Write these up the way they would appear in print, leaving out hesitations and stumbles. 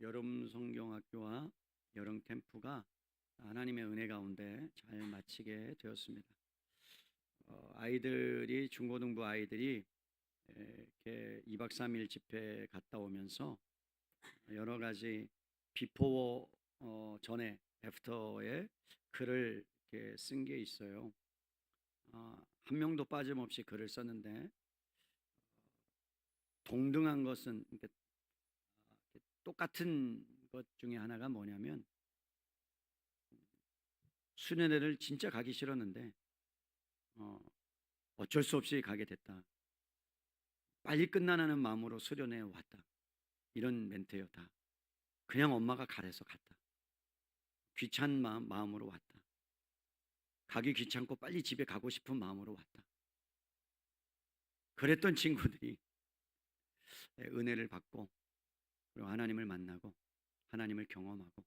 여름 성경학교와 여름 캠프가 하나님의 은혜 가운데 잘 마치게 되었습니다. 아이들이 중고등부 아이들이 이렇게 2박 3일 집회 갔다 오면서 여러 가지 비포 전에 애프터에 글을 이렇게 쓴 게 있어요. 한 명도 빠짐없이 글을 썼는데 동등한 것은 이렇게 똑같은 것 중에 하나가 뭐냐면 수련회를 진짜 가기 싫었는데 어쩔 수 없이 가게 됐다. 빨리 끝나는 마음으로 수련회에 왔다. 이런 멘트예요. 다 그냥 엄마가 가래서 갔다. 귀찮은 마음으로 왔다. 가기 귀찮고 빨리 집에 가고 싶은 마음으로 왔다. 그랬던 친구들이 은혜를 받고 그리고 하나님을 만나고 하나님을 경험하고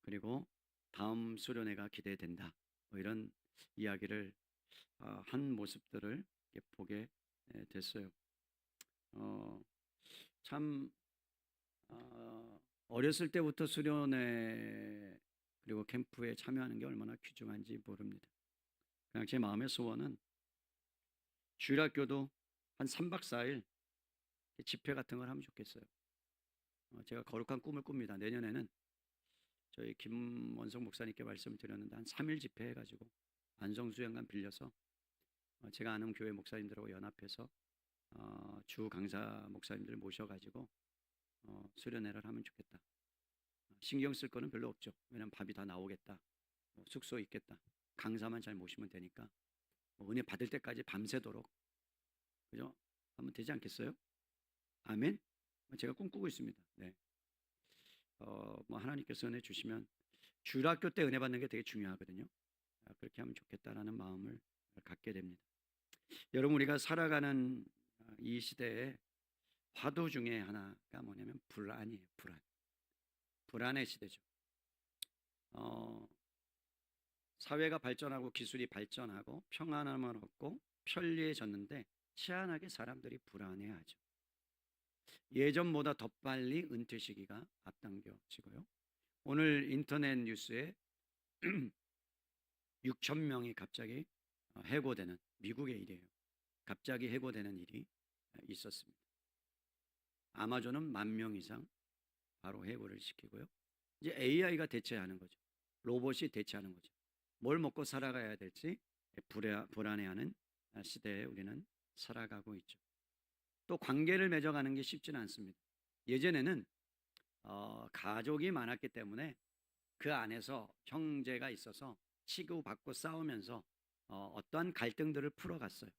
그리고 다음 수련회가 기대된다. 뭐 이런 이야기를 한 모습들을 보게 됐어요. 참 어렸을 때부터 수련회 그리고 캠프에 참여하는 게 얼마나 귀중한지 모릅니다. 그냥 제 마음의 소원은 주일학교도 한 3박 4일 집회 같은 걸 하면 좋겠어요. 제가 거룩한 꿈을 꿉니다. 내년에는 저희 김원성 목사님께 말씀드렸는데 한 3일 집회 해가지고 안성수양관 빌려서 제가 아는 교회 목사님들하고 연합해서 주 강사 목사님들 모셔가지고 수련회를 하면 좋겠다. 신경 쓸 거는 별로 없죠. 왜냐하면 밥이 다 나오겠다. 숙소 있겠다. 강사만 잘 모시면 되니까 은혜 받을 때까지 밤새도록 그죠? 하면 되지 않겠어요? 아멘. 제가 꿈꾸고 있습니다. 네. 뭐 하나님께서 은혜 주시면 주일학교 때 은혜 받는 게 되게 중요하거든요. 그렇게 하면 좋겠다라는 마음을 갖게 됩니다. 여러분 우리가 살아가는 이 시대에 화두 중에 하나가 뭐냐면 불안이에요. 불안의 시대죠. 사회가 발전하고 기술이 발전하고 평안함을 얻고 편리해졌는데 희한하게 사람들이 불안해하죠. 예전보다 더 빨리 은퇴 시기가 앞당겨지고요. 오늘 인터넷 뉴스에 6천 명이 갑자기 해고되는 미국의 일이에요. 갑자기 해고되는 일이 있었습니다. 아마존은 10,000명 이상 바로 해고를 시키고요. 이제 AI가 대체하는 거죠. 로봇이 대체하는 거죠. 뭘 먹고 살아가야 될지 불안해하는 시대에 우리는 살아가고 있죠. 또 관계를 맺어가는 게 쉽지는 않습니다. 예전에는 가족이 많았기 때문에 그 안에서 형제가 있어서 치고받고 싸우면서 어떠한 갈등들을 풀어갔어요.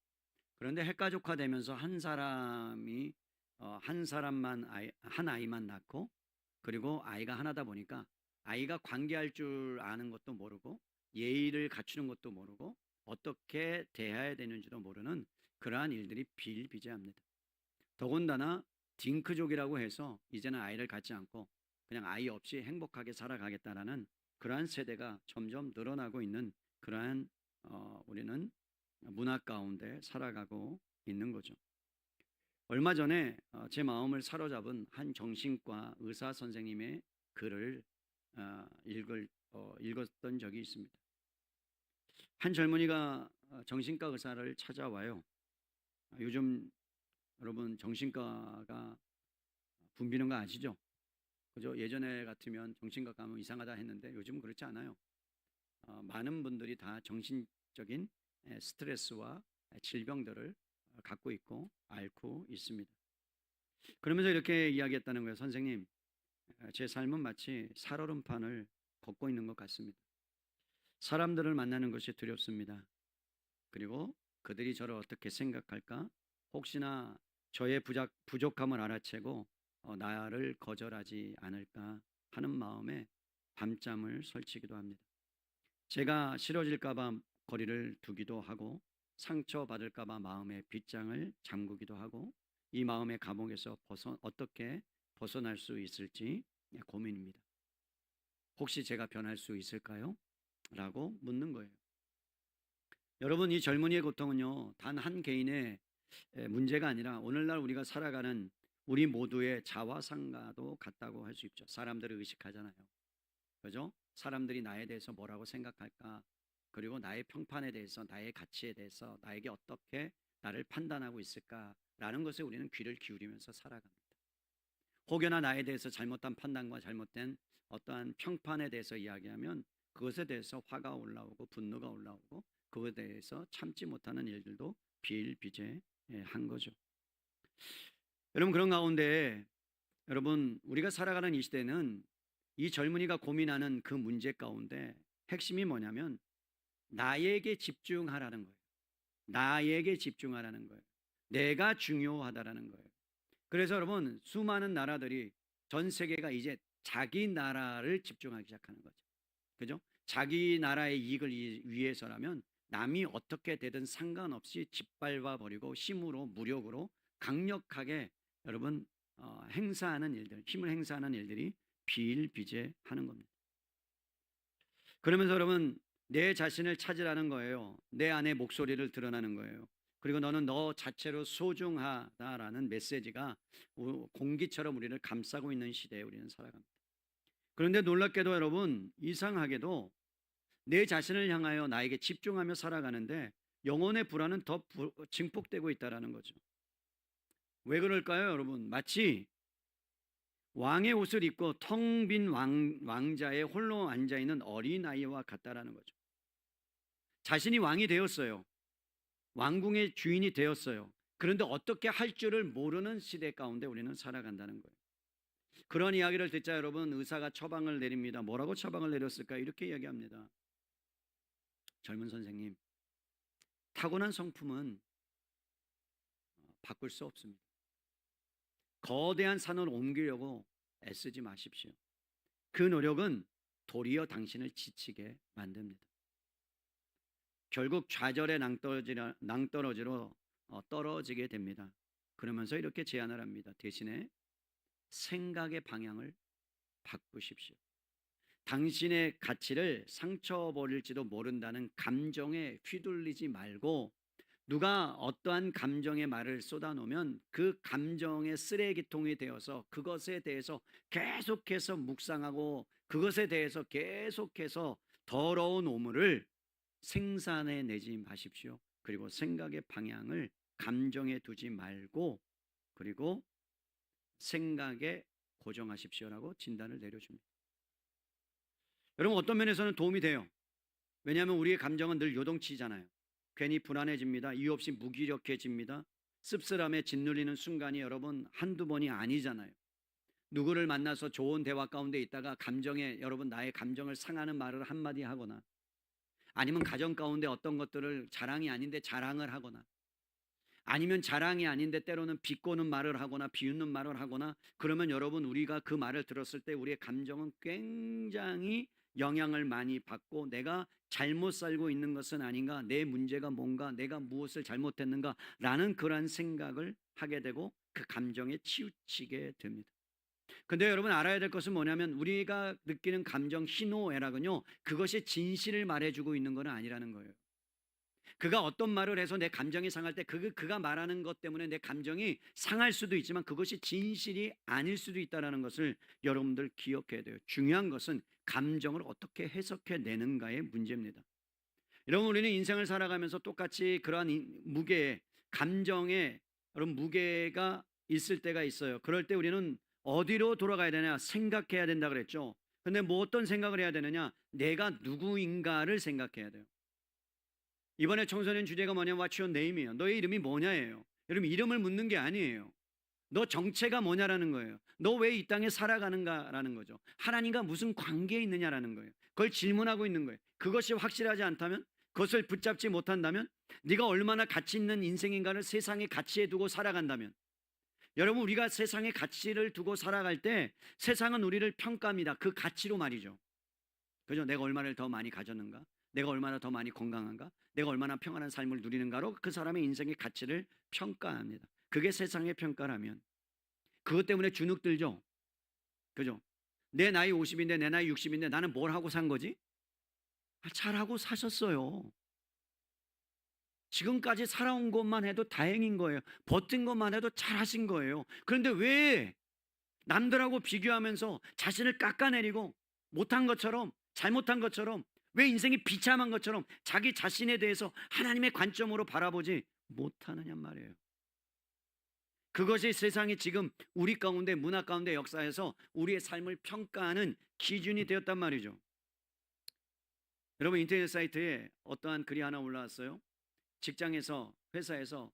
그런데 핵가족화되면서 한 사람이 한 아이만 낳고 그리고 아이가 하나다 보니까 아이가 관계할 줄 아는 것도 모르고 예의를 갖추는 것도 모르고 어떻게 대해야 되는지도 모르는 그러한 일들이 비일비재합니다. 더군다나 딩크족이라고 해서 이제는 아이를 갖지 않고 그냥 아이 없이 행복하게 살아가겠다라는 그러한 세대가 점점 늘어나고 있는 그러한 우리는 문화 가운데 살아가고 있는 거죠. 얼마 전에 제 마음을 사로잡은 한 정신과 의사 선생님의 글을 읽었던 적이 있습니다. 한 젊은이가 정신과 의사를 찾아와요. 요즘 여러분 정신과가 붐비는 거 아시죠? 그죠? 예전에 같으면 정신과 가면 이상하다 했는데 요즘은 그렇지 않아요. 많은 분들이 다 정신적인 스트레스와 질병들을 갖고 있고 앓고 있습니다. 그러면서 이렇게 이야기했다는 거예요. 선생님, 제 삶은 마치 살얼음판을 걷고 있는 것 같습니다. 사람들을 만나는 것이 두렵습니다. 그리고 그들이 저를 어떻게 생각할까? 혹시나 저의 부족함을 알아채고 나를 거절하지 않을까 하는 마음에 밤잠을 설치기도 합니다. 제가 싫어질까 봐 거리를 두기도 하고 상처받을까 봐 마음의 빗장을 잠그기도 하고 이 마음의 감옥에서 어떻게 벗어날 수 있을지 고민입니다. 혹시 제가 변할 수 있을까요? 라고 묻는 거예요. 여러분 이 젊은이의 고통은요 단 한 개인의 문제가 아니라 오늘날 우리가 살아가는 우리 모두의 자화상과도 같다고 할 수 있죠. 사람들을 의식하잖아요. 그죠? 사람들이 나에 대해서 뭐라고 생각할까? 그리고 나의 평판에 대해서, 나의 가치에 대해서, 나에게 어떻게 나를 판단하고 있을까라는 것에 우리는 귀를 기울이면서 살아갑니다. 혹여나 나에 대해서 잘못한 판단과 잘못된 어떠한 평판에 대해서 이야기하면 그것에 대해서 화가 올라오고 분노가 올라오고 그것에 대해서 참지 못하는 일들도 비일비재한 거죠. 여러분, 그런 가운데 여러분, 우리가 살아가는 이 시대는 이 젊은이가 고민하는 그 문제 가운데 핵심이 뭐냐면 나에게 집중하라는 거예요. 나에게 집중하라는 거예요. 내가 중요하다라는 거예요. 그래서 여러분, 수많은 나라들이, 전 세계가 이제 자기 나라를 집중하기 시작하는 거죠. 그죠? 자기 나라의 이익을 위해서라면 남이 어떻게 되든 상관없이 짓밟아 버리고 힘으로, 무력으로 강력하게 여러분 행사하는 일들, 힘을 행사하는 일들이 비일비재하는 겁니다. 그러면서 여러분, 내 자신을 찾으라는 거예요. 내 안의 목소리를 드러나는 거예요. 그리고 너는 너 자체로 소중하다라는 메시지가 공기처럼 우리를 감싸고 있는 시대에 우리는 살아갑니다. 그런데 놀랍게도 여러분, 이상하게도 내 자신을 향하여 나에게 집중하며 살아가는데 영혼의 불안은 더 증폭되고 있다는 거죠. 왜 그럴까요, 여러분? 마치 왕의 옷을 입고 텅 빈 왕자에 홀로 앉아있는 어린아이와 같다라는 거죠. 자신이 왕이 되었어요. 왕궁의 주인이 되었어요. 그런데 어떻게 할 줄을 모르는 시대 가운데 우리는 살아간다는 거예요. 그런 이야기를 듣자 여러분, 의사가 처방을 내립니다. 뭐라고 처방을 내렸을까? 이렇게 이야기합니다. 젊은 선생님, 타고난 성품은 바꿀 수 없습니다. 거대한 산을 옮기려고 애쓰지 마십시오. 그 노력은 도리어 당신을 지치게 만듭니다. 결국 좌절의 낭떠러지로 떨어지게 됩니다. 그러면서 이렇게 제안을 합니다. 대신에 생각의 방향을 바꾸십시오. 당신의 가치를 상처버릴지도 모른다는 감정에 휘둘리지 말고, 누가 어떠한 감정의 말을 쏟아놓으면 그 감정의 쓰레기통이 되어서 그것에 대해서 계속해서 묵상하고 그것에 대해서 계속해서 더러운 오물을 생산해내지 마십시오. 그리고 생각의 방향을 감정에 두지 말고 그리고 생각에 고정하십시오라고 진단을 내려줍니다. 여러분, 어떤 면에서는 도움이 돼요. 왜냐하면 우리의 감정은 늘 요동치잖아요. 괜히 불안해집니다. 이유 없이 무기력해집니다. 씁쓸함에 짓눌리는 순간이 여러분 한두 번이 아니잖아요. 누구를 만나서 좋은 대화 가운데 있다가 감정에, 여러분 나의 감정을 상하는 말을 한마디 하거나, 아니면 가정 가운데 어떤 것들을 자랑이 아닌데 자랑을 하거나, 아니면 자랑이 아닌데 때로는 비꼬는 말을 하거나 비웃는 말을 하거나, 그러면 여러분 우리가 그 말을 들었을 때 우리의 감정은 굉장히 영향을 많이 받고, 내가 잘못 살고 있는 것은 아닌가, 내 문제가 뭔가, 내가 무엇을 잘못했는가 라는 그러한 생각을 하게 되고 그 감정에 치우치게 됩니다. 근데 여러분 알아야 될 것은 뭐냐면, 우리가 느끼는 감정 희노애락은요, 그것이 진실을 말해주고 있는 건 아니라는 거예요. 그가 어떤 말을 해서 내 감정이 상할 때 그가 말하는 것 때문에 내 감정이 상할 수도 있지만 그것이 진실이 아닐 수도 있다는 것을 여러분들 기억해야 돼요. 중요한 것은 감정을 어떻게 해석해 내는가의 문제입니다. 여러분, 우리는 인생을 살아가면서 똑같이 그러한 무게에, 감정에 여러분 무게가 있을 때가 있어요. 그럴 때 우리는 어디로 돌아가야 되냐? 생각해야 된다 그랬죠. 근데 뭐 어떤 생각을 해야 되느냐? 내가 누구인가를 생각해야 돼요. 이번에 청소년 주제가 뭐냐면 What's your name이에요. 너의 이름이 뭐냐예요. 여러분, 이름을 묻는 게 아니에요. 너 정체가 뭐냐라는 거예요. 너 왜 이 땅에 살아가는가라는 거죠. 하나님과 무슨 관계에 있느냐라는 거예요. 그걸 질문하고 있는 거예요. 그것이 확실하지 않다면, 그것을 붙잡지 못한다면, 네가 얼마나 가치 있는 인생인가를 세상에 가치에 두고 살아간다면, 여러분 우리가 세상에 가치를 두고 살아갈 때 세상은 우리를 평가합니다. 그 가치로 말이죠. 그죠? 내가 얼마를 더 많이 가졌는가? 내가 얼마나 더 많이 건강한가? 내가 얼마나 평안한 삶을 누리는가로 그 사람의 인생의 가치를 평가합니다. 그게 세상의 평가라면 그것 때문에 주눅 들죠. 그죠? 내 나이 50인데 내 나이 60인데 나는 뭘 하고 산 거지? 잘하고 사셨어요. 지금까지 살아온 것만 해도 다행인 거예요. 버틴 것만 해도 잘하신 거예요. 그런데 왜 남들하고 비교하면서 자신을 깎아내리고 못한 것처럼, 잘못한 것처럼, 왜 인생이 비참한 것처럼 자기 자신에 대해서 하나님의 관점으로 바라보지 못하느냐 말이에요. 그것이 세상이 지금 우리 가운데, 문화 가운데 역사에서 우리의 삶을 평가하는 기준이 되었단 말이죠. 여러분, 인터넷 사이트에 어떠한 글이 하나 올라왔어요. 직장에서, 회사에서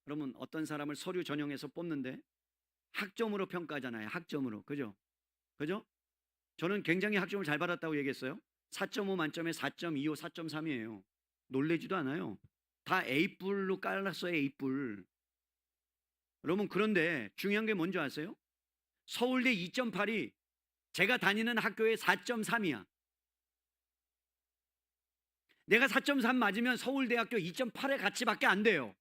여러분 어떤 사람을 서류 전형에서 뽑는데 학점으로 평가하잖아요. 학점으로. 그죠? 그죠? 저는 굉장히 학점을 잘 받았다고 얘기했어요. 4.5 만점에 4.25, 4.3이에요. 놀래지도 않아요. 다 A뿔로 깔았어요. A뿔. 여러분, 그런데 중요한 게 뭔지 아세요? 서울대 2.8이 제가 다니는 학교의 4.3이야. 내가 4.3 맞으면 서울대학교 2.8의 가치밖에 안 돼요.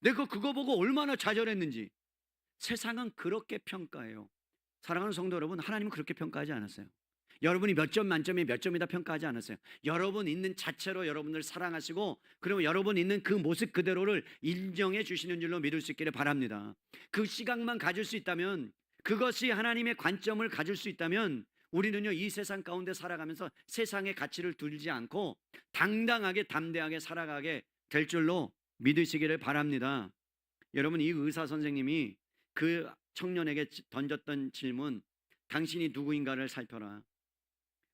내가 그거 보고 얼마나 좌절했는지. 세상은 그렇게 평가해요. 사랑하는 성도 여러분, 하나님은 그렇게 평가하지 않았어요. 여러분이 몇 점 만점에 몇 점이다 평가하지 않았어요. 여러분 있는 자체로 여러분을 사랑하시고, 그리고 여러분 있는 그 모습 그대로를 인정해 주시는 줄로 믿을 수 있기를 바랍니다. 그 시각만 가질 수 있다면, 그것이 하나님의 관점을 가질 수 있다면, 우리는요 이 세상 가운데 살아가면서 세상의 가치를 두지 않고 당당하게 담대하게 살아가게 될 줄로 믿으시기를 바랍니다. 여러분, 이 의사 선생님이 그 청년에게 던졌던 질문, 당신이 누구인가를 살펴라.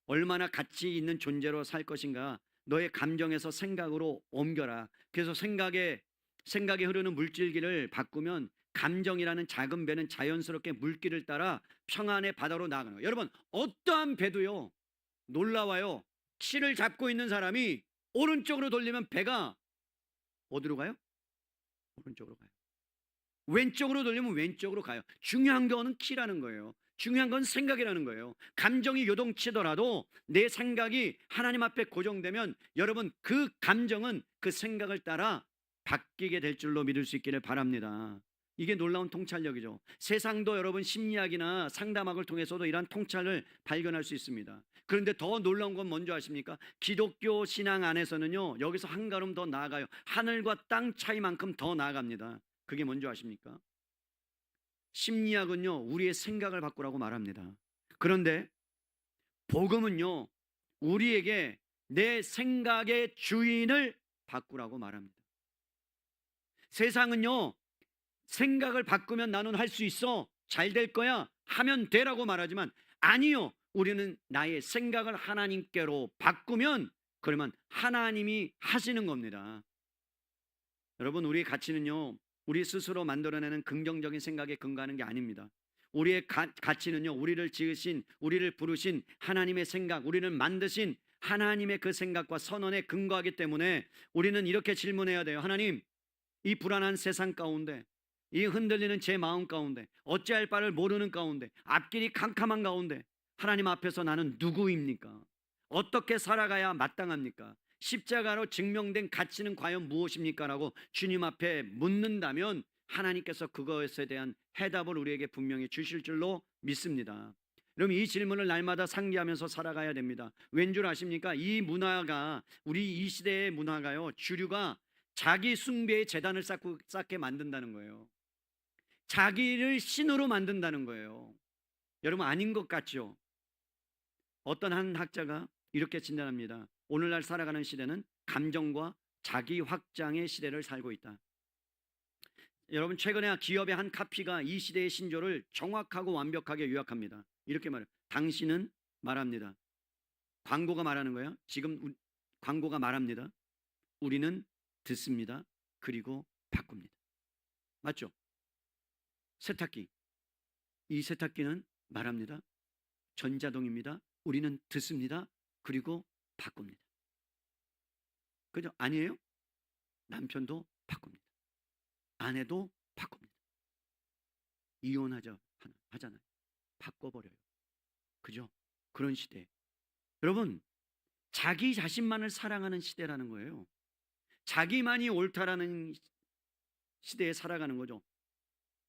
얼마나 가치 있는 존재로 살 것인가, 너의 감정에서 생각으로 옮겨라. 그래서 생각에 흐르는 물질기를 바꾸면 감정이라는 작은 배는 자연스럽게 물길을 따라 평안의 바다로 나아가는 거예요. 여러분, 어떠한 배도요 놀라워요. 키를 잡고 있는 사람이 오른쪽으로 돌리면 배가 어디로 가요? 오른쪽으로 가요. 왼쪽으로 돌리면 왼쪽으로 가요. 중요한 거는 키라는 거예요. 중요한 건 생각이라는 거예요. 감정이 요동치더라도 내 생각이 하나님 앞에 고정되면 여러분, 그 감정은 그 생각을 따라 바뀌게 될 줄로 믿을 수 있기를 바랍니다. 이게 놀라운 통찰력이죠. 세상도 여러분 심리학이나 상담학을 통해서도 이러한 통찰을 발견할 수 있습니다. 그런데 더 놀라운 건 뭔지 아십니까? 기독교 신앙 안에서는요 여기서 한 걸음 더 나아가요. 하늘과 땅 차이만큼 더 나아갑니다. 그게 뭔지 아십니까? 심리학은요 우리의 생각을 바꾸라고 말합니다. 그런데 복음은요 우리에게 내 생각의 주인을 바꾸라고 말합니다. 세상은요 생각을 바꾸면 나는 할 수 있어, 잘 될 거야, 하면 되라고 말하지만 아니요, 우리는 나의 생각을 하나님께로 바꾸면 그러면 하나님이 하시는 겁니다. 여러분, 우리의 가치는요 우리 스스로 만들어내는 긍정적인 생각에 근거하는 게 아닙니다. 우리의 가치는요 우리를 지으신, 우리를 부르신 하나님의 생각, 우리를 만드신 하나님의 그 생각과 선언에 근거하기 때문에 우리는 이렇게 질문해야 돼요. 하나님, 이 불안한 세상 가운데, 이 흔들리는 제 마음 가운데, 어찌할 바를 모르는 가운데, 앞길이 캄캄한 가운데 하나님 앞에서 나는 누구입니까? 어떻게 살아가야 마땅합니까? 십자가로 증명된 가치는 과연 무엇입니까? 라고 주님 앞에 묻는다면 하나님께서 그것에 대한 해답을 우리에게 분명히 주실 줄로 믿습니다. 여러분, 이 질문을 날마다 상기하면서 살아가야 됩니다. 왠 줄 아십니까? 이 문화가, 우리 이 시대의 문화가요 주류가 자기 숭배의 재단을 쌓게 만든다는 거예요. 자기를 신으로 만든다는 거예요. 여러분, 아닌 것 같죠? 어떤 한 학자가 이렇게 진단합니다. 오늘날 살아가는 시대는 감정과 자기 확장의 시대를 살고 있다. 여러분, 최근에 기업의 한 카피가 이 시대의 신조를 정확하고 완벽하게 요약합니다. 이렇게 말해요. 당신은 말합니다. 광고가 말하는 거예요. 지금 광고가 말합니다. 우리는 듣습니다. 그리고 바꿉니다. 맞죠? 세탁기, 이 세탁기는 말합니다. 전자동입니다. 우리는 듣습니다. 그리고 바꿉니다. 그죠? 아니에요? 남편도 바꿉니다. 아내도 바꿉니다. 하잖아요. 바꿔버려요. 그죠? 그런 시대. 여러분, 자기 자신만을 사랑하는 시대라는 거예요. 자기만이 옳다라는 시대에 살아가는 거죠.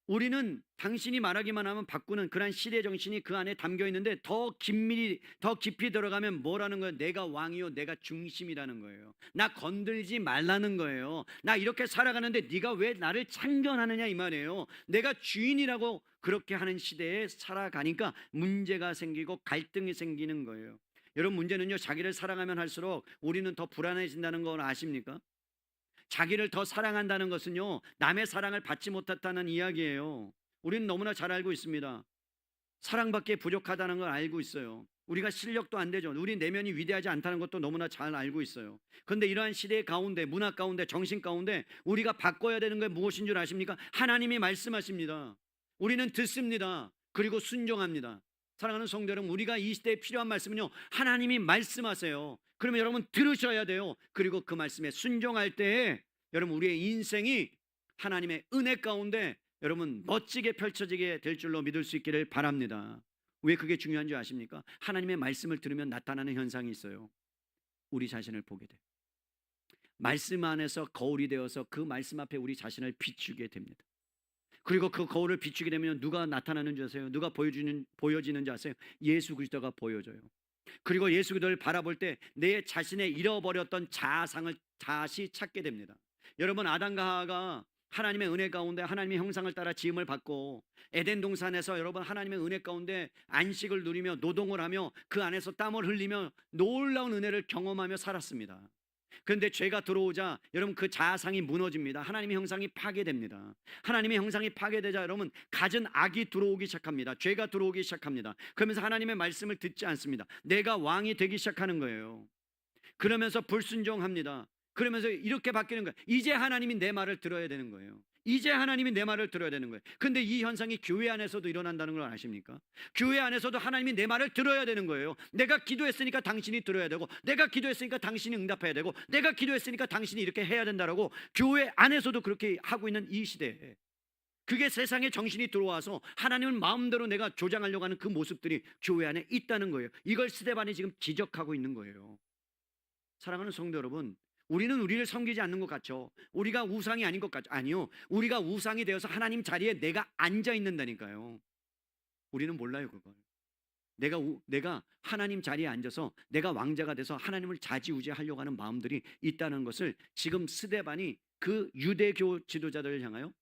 우리는 당신이 말하기만 하면 바꾸는 그런 시대 정신이 그 안에 담겨 있는데 더 긴밀히 더 깊이 들어가면 뭐라는 거예요? 내가 왕이요 내가 중심이라는 거예요. 나 건들지 말라는 거예요. 나 이렇게 살아가는데 네가 왜 나를 참견하느냐 이 말이에요. 내가 주인이라고 그렇게 하는 시대에 살아가니까 문제가 생기고 갈등이 생기는 거예요. 여러분, 문제는요, 자기를 사랑하면 할수록 우리는 더 불안해진다는 걸 아십니까? 자기를 더 사랑한다는 것은요, 남의 사랑을 받지 못했다는 이야기예요. 우리는 너무나 잘 알고 있습니다. 사랑받기에 부족하다는 걸 알고 있어요. 우리가 실력도 안 되죠. 우리 내면이 위대하지 않다는 것도 너무나 잘 알고 있어요. 그런데 이러한 시대 가운데, 문화 가운데, 정신 가운데 우리가 바꿔야 되는 게 무엇인 줄 아십니까? 하나님이 말씀하십니다. 우리는 듣습니다. 그리고 순종합니다. 사랑하는 성도 여러분, 우리가 이 시대에 필요한 말씀은요, 하나님이 말씀하세요. 그러면 여러분 들으셔야 돼요. 그리고 그 말씀에 순종할 때에 여러분 우리의 인생이 하나님의 은혜 가운데 여러분 멋지게 펼쳐지게 될 줄로 믿을 수 있기를 바랍니다. 왜 그게 중요한 줄 아십니까? 하나님의 말씀을 들으면 나타나는 현상이 있어요. 우리 자신을 보게 돼요. 말씀 안에서 거울이 되어서 그 말씀 앞에 우리 자신을 비추게 됩니다. 그리고 그 거울을 비추게 되면 누가 나타나는 줄 아세요? 누가 보여지는 줄 아세요? 예수 그리스도가 보여져요. 그리고 예수 그리스도를 바라볼 때 내 자신의 잃어버렸던 자아상을 다시 찾게 됩니다. 여러분, 아담과 하와가 하나님의 은혜 가운데 하나님의 형상을 따라 지음을 받고 에덴 동산에서 여러분 하나님의 은혜 가운데 안식을 누리며 노동을 하며 그 안에서 땀을 흘리며 놀라운 은혜를 경험하며 살았습니다. 그런데 죄가 들어오자 여러분 그 자아상이 무너집니다. 하나님의 형상이 파괴됩니다. 하나님의 형상이 파괴되자 여러분 갖은 악이 들어오기 시작합니다. 죄가 들어오기 시작합니다. 그러면서 하나님의 말씀을 듣지 않습니다. 내가 왕이 되기 시작하는 거예요. 그러면서 불순종합니다. 그러면서 이렇게 바뀌는 거예요. 이제 하나님이 내 말을 들어야 되는 거예요. 이제 하나님이 내 말을 들어야 되는 거예요. 근데 이 현상이 교회 안에서도 일어난다는 걸 아십니까? 교회 안에서도 하나님이 내 말을 들어야 되는 거예요. 내가 기도했으니까 당신이 들어야 되고, 내가 기도했으니까 당신이 응답해야 되고, 내가 기도했으니까 당신이 이렇게 해야 된다라고 교회 안에서도 그렇게 하고 있는 이 시대에 그게 세상에 정신이 들어와서 하나님을 마음대로 내가 조장하려고 하는 그 모습들이 교회 안에 있다는 거예요. 이걸 스데반이 지금 지적하고 있는 거예요. 사랑하는 성도 여러분, 우리는 우리를 섬기지 않는 것 같죠. 우리가 우상이 아닌 것 같죠. 아니요, 우리가 우상이 되어서 하나님 자리에 내가 앉아 있는다니까요. 우리는 몰라요 그걸. 내가 하나님 자리에 앉아서 내가 왕자가 돼서 하나님을 좌지우지하려고 하는 마음들이 있다는 것을 지금 스데반이 그 유대교 지도자들을 향하여,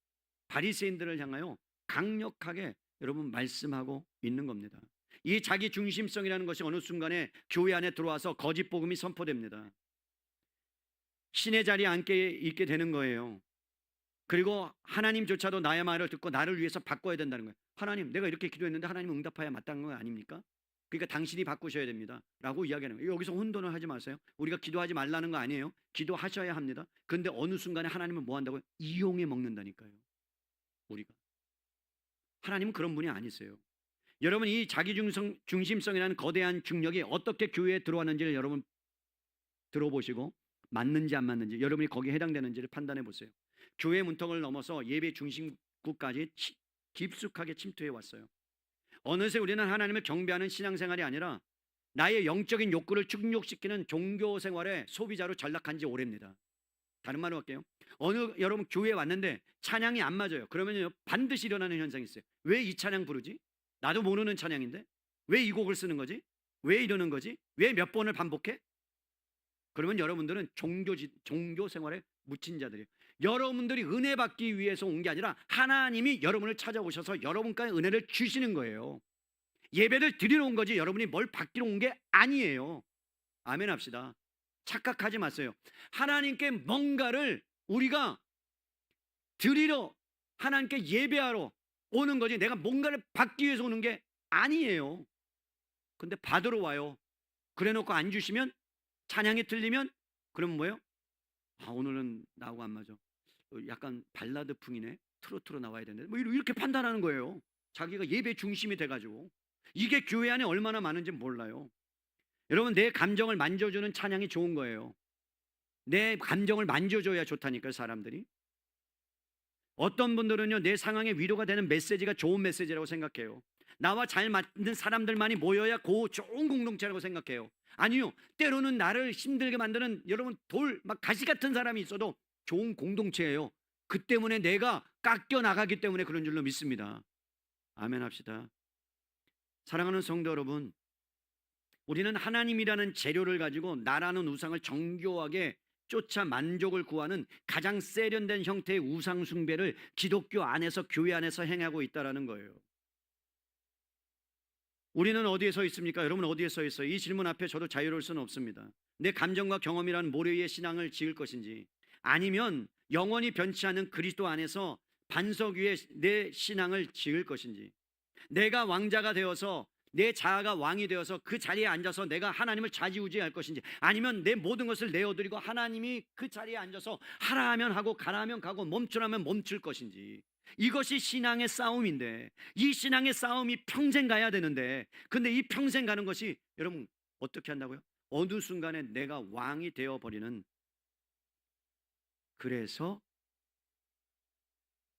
바리새인들을 향하여 강력하게 여러분 말씀하고 있는 겁니다. 이 자기 중심성이라는 것이 어느 순간에 교회 안에 들어와서 거짓 복음이 선포됩니다. 신의 자리에 앉게 있게 되는 거예요. 그리고 하나님조차도 나의 말을 듣고 나를 위해서 바꿔야 된다는 거예요. 하나님, 내가 이렇게 기도했는데 하나님 응답하여 마땅한 거 아닙니까? 그러니까 당신이 바꾸셔야 됩니다 라고 이야기하는 거예요. 여기서 혼돈을 하지 마세요. 우리가 기도하지 말라는 거 아니에요. 기도하셔야 합니다. 그런데 어느 순간에 하나님은 뭐 한다고요? 이용해 먹는다니까요. 우리가 하나님은 그런 분이 아니세요. 여러분, 이 자기 중심성이라는 거대한 중력이 어떻게 교회에 들어왔는지를 여러분 들어보시고 맞는지 안 맞는지, 여러분이 거기에 해당되는지를 판단해 보세요. 교회 문턱을 넘어서 예배 중심국까지 깊숙하게 침투해 왔어요. 어느새 우리는 하나님을 경배하는 신앙생활이 아니라 나의 영적인 욕구를 충족시키는 종교 생활의 소비자로 전락한 지 오래입니다. 다른 말로 할게요. 여러분 교회에 왔는데 찬양이 안 맞아요. 그러면 반드시 일어나는 현상이 있어요. 왜 이 찬양 부르지? 나도 모르는 찬양인데 왜 이 곡을 쓰는 거지? 왜 이러는 거지? 왜 몇 번을 반복해? 그러면 여러분들은 종교 생활에 묻힌 자들이에요. 여러분들이 은혜 받기 위해서 온 게 아니라 하나님이 여러분을 찾아오셔서 여러분까지 은혜를 주시는 거예요. 예배를 드리러 온 거지 여러분이 뭘 받기로 온 게 아니에요. 아멘 합시다. 착각하지 마세요. 하나님께 뭔가를 우리가 드리러, 하나님께 예배하러 오는 거지 내가 뭔가를 받기 위해서 오는 게 아니에요. 근데 받으러 와요. 그래 놓고 안 주시면, 찬양이 틀리면 그러면 뭐예요? 아, 오늘은 나하고 안 맞아. 약간 발라드풍이네. 트로트로 나와야 되는데 뭐 이렇게 판단하는 거예요. 자기가 예배 중심이 돼가지고. 이게 교회 안에 얼마나 많은지 몰라요. 여러분, 내 감정을 만져주는 찬양이 좋은 거예요. 내 감정을 만져줘야 좋다니까요, 사람들이. 어떤 분들은요, 내 상황에 위로가 되는 메시지가 좋은 메시지라고 생각해요. 나와 잘 맞는 사람들만이 모여야 좋은 공동체라고 생각해요. 아니요, 때로는 나를 힘들게 만드는 여러분 막 가시 같은 사람이 있어도 좋은 공동체예요. 그 때문에 내가 깎여 나가기 때문에 그런 줄로 믿습니다. 아멘 합시다. 사랑하는 성도 여러분, 우리는 하나님이라는 재료를 가지고 나라는 우상을 정교하게 쫓아 만족을 구하는 가장 세련된 형태의 우상 숭배를 기독교 안에서, 교회 안에서 행하고 있다는 거예요. 우리는 어디에 서 있습니까? 여러분 어디에 서 있어요? 이 질문 앞에 저도 자유로울 수는 없습니다. 내 감정과 경험이라는 모래 위에 신앙을 지을 것인지, 아니면 영원히 변치 않는 그리스도 안에서 반석 위에 내 신앙을 지을 것인지, 내가 왕자가 되어서, 내 자아가 왕이 되어서 그 자리에 앉아서 내가 하나님을 좌지우지할 것인지, 아니면 내 모든 것을 내어드리고 하나님이 그 자리에 앉아서 하라 하면 하고 가라 하면 가고 멈추라면 멈출 것인지, 이것이 신앙의 싸움인데, 이 신앙의 싸움이 평생 가야 되는데, 근데 이 평생 가는 것이 여러분 어떻게 한다고요? 어느 순간에 내가 왕이 되어버리는, 그래서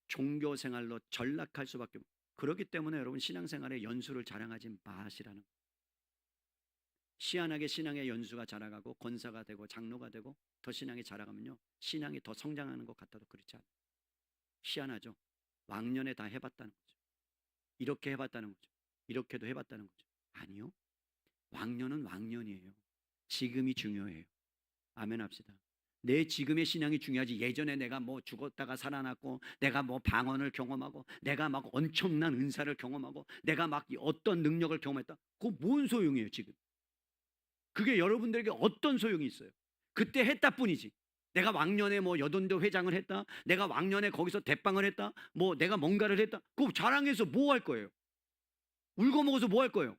종교 생활로 전락할 수밖에 없어요. 그렇기 때문에 여러분 신앙생활의 연수를 자랑하지 마시라는 거예요. 희한하게 신앙의 연수가 자라가고 권사가 되고 장로가 되고 더 신앙이 자라가면요, 신앙이 더 성장하는 것 같아도 그렇지 않아요. 희한하죠. 왕년에 다 해봤다는 거죠. 이렇게 해봤다는 거죠. 이렇게도 해봤다는 거죠. 아니요, 왕년은 왕년이에요. 지금이 중요해요. 아멘 합시다. 내 지금의 신앙이 중요하지, 예전에 내가 뭐 죽었다가 살아났고, 내가 뭐 방언을 경험하고, 내가 막 엄청난 은사를 경험하고, 내가 막 어떤 능력을 경험했다, 그거 뭔 소용이에요 지금? 그게 여러분들에게 어떤 소용이 있어요? 그때 했다 뿐이지. 내가 왕년에 뭐 여돈도 회장을 했다, 내가 왕년에 거기서 대빵을 했다, 뭐 내가 뭔가를 했다, 그거 자랑해서 뭐 할 거예요? 울고 먹어서 뭐 할 거예요?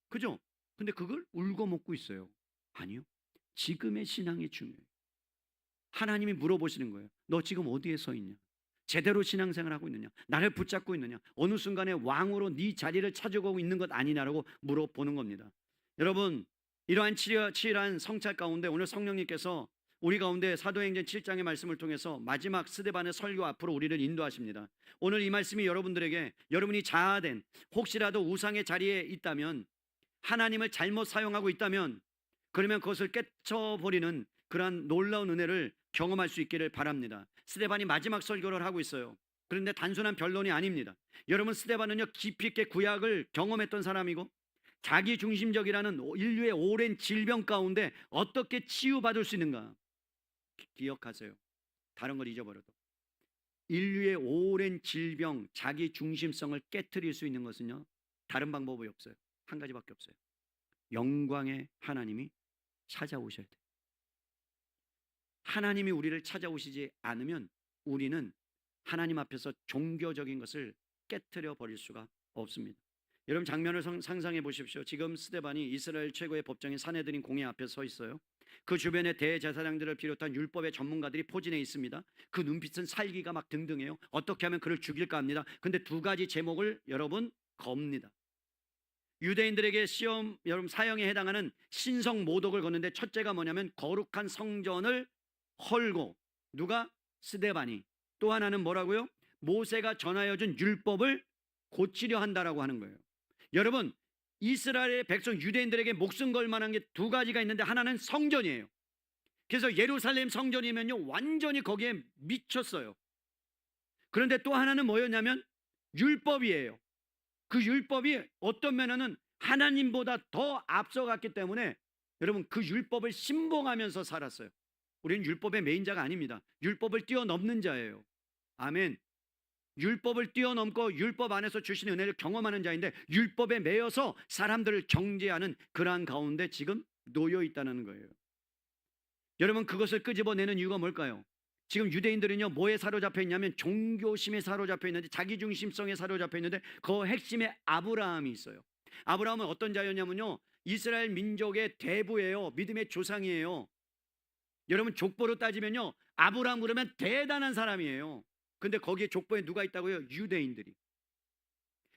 그죠? 근데 그걸 울고 먹고 있어요. 아니요, 지금의 신앙이 중요해요. 하나님이 물어보시는 거예요. 너 지금 어디에 서 있냐? 제대로 신앙생활 하고 있느냐? 나를 붙잡고 있느냐? 어느 순간에 왕으로 네 자리를 찾아가고 있는 것 아니냐라고 물어보는 겁니다. 여러분, 이러한 치열한 성찰 가운데 오늘 성령님께서 우리 가운데 사도행전 7장의 말씀을 통해서 마지막 스데반의 설교 앞으로 우리를 인도하십니다. 오늘 이 말씀이 여러분들에게, 여러분이 자아된, 혹시라도 우상의 자리에 있다면, 하나님을 잘못 사용하고 있다면, 그러면 그것을 깨쳐버리는 그러한 놀라운 은혜를 경험할 수 있기를 바랍니다. 스데반이 마지막 설교를 하고 있어요. 그런데 단순한 변론이 아닙니다. 여러분, 스데반은요 깊이 있게 구약을 경험했던 사람이고, 자기 중심적이라는 인류의 오랜 질병 가운데 어떻게 치유받을 수 있는가 기억하세요. 다른 걸 잊어버려도 인류의 오랜 질병, 자기 중심성을 깨트릴 수 있는 것은요, 다른 방법이 없어요. 한 가지밖에 없어요. 영광의 하나님이 찾아오셔야 돼요. 하나님이 우리를 찾아오시지 않으면 우리는 하나님 앞에서 종교적인 것을 깨트려 버릴 수가 없습니다. 여러분, 장면을 상상해 보십시오. 지금 스데반이 이스라엘 최고의 법정인 산헤드린 공회 앞에 서 있어요. 그 주변에 대제사장들을 비롯한 율법의 전문가들이 포진해 있습니다. 그 눈빛은 살기가 막 등등해요. 어떻게 하면 그를 죽일까 합니다. 근데 두 가지 제목을 여러분 겁니다. 유대인들에게 시험, 여러분 사형에 해당하는 신성 모독을 걷는데, 첫째가 뭐냐면 거룩한 성전을 헐고, 누가? 스데반이. 또 하나는 뭐라고요? 모세가 전하여 준 율법을 고치려 한다라고 하는 거예요. 여러분, 이스라엘의 백성 유대인들에게 목숨 걸 만한 게 두 가지가 있는데, 하나는 성전이에요. 그래서 예루살렘 성전이면요 완전히 거기에 미쳤어요. 그런데 또 하나는 뭐였냐면 율법이에요. 그 율법이 어떤 면에는 하나님보다 더 앞서갔기 때문에 여러분 그 율법을 신봉하면서 살았어요. 우리는 율법의 메인자가 아닙니다. 율법을 뛰어넘는 자예요. 아멘. 율법을 뛰어넘고 율법 안에서 주신 은혜를 경험하는 자인데, 율법에 매여서 사람들을 정죄하는 그러한 가운데 지금 놓여 있다는 거예요. 여러분, 그것을 끄집어내는 이유가 뭘까요? 지금 유대인들은요 뭐에 사로잡혀 있냐면 종교심에 사로잡혀 있는데, 자기중심성에 사로잡혀 있는데, 그 핵심에 아브라함이 있어요. 아브라함은 어떤 자였냐면요 이스라엘 민족의 대부예요. 믿음의 조상이에요. 여러분, 족보로 따지면요 아브라함 그러면 대단한 사람이에요. 근데 거기에 족보에 누가 있다고요? 유대인들이.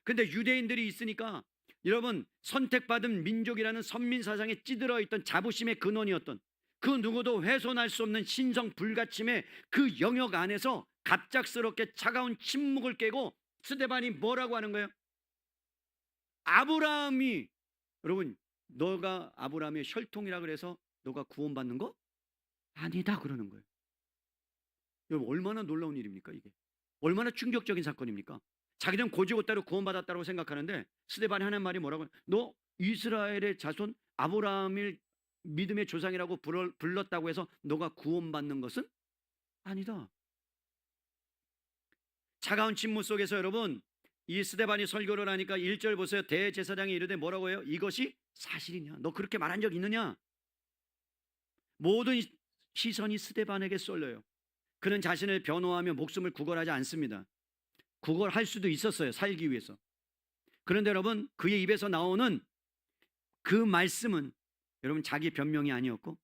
근데 유대인들이 있으니까 여러분, 선택받은 민족이라는 선민사상에 찌들어 있던 자부심의 근원이었던 그 누구도 훼손할 수 없는 신성 불가침의 그 영역 안에서 갑작스럽게 차가운 침묵을 깨고 스데반이 뭐라고 하는 거예요? 아브라함이, 여러분 너가 아브라함의 혈통이라 그래서 너가 구원받는 거? 아니다 그러는 거예요. 여러분 얼마나 놀라운 일입니까 이게? 얼마나 충격적인 사건입니까? 자기들은 고지고대로 구원받았다고 생각하는데 스데반이 하는 말이 뭐라고? 너 이스라엘의 자손 아브라함을 믿음의 조상이라고 불렀다고 해서 너가 구원받는 것은 아니다. 차가운 침묵 속에서 여러분 이 스데반이 설교를 하니까 1절 보세요. 대제사장이 이르되 뭐라고 해요? 이것이 사실이냐? 너 그렇게 말한 적 있느냐? 모든 시선이 스데반에게 쏠려요. 그는 자신을 변호하며 목숨을 구걸하지 않습니다. 구걸할 수도 있었어요. 살기 위해서. 그런데 여러분 그의 입에서 나오는 그 말씀은 여러분 자기 변명이 아니었고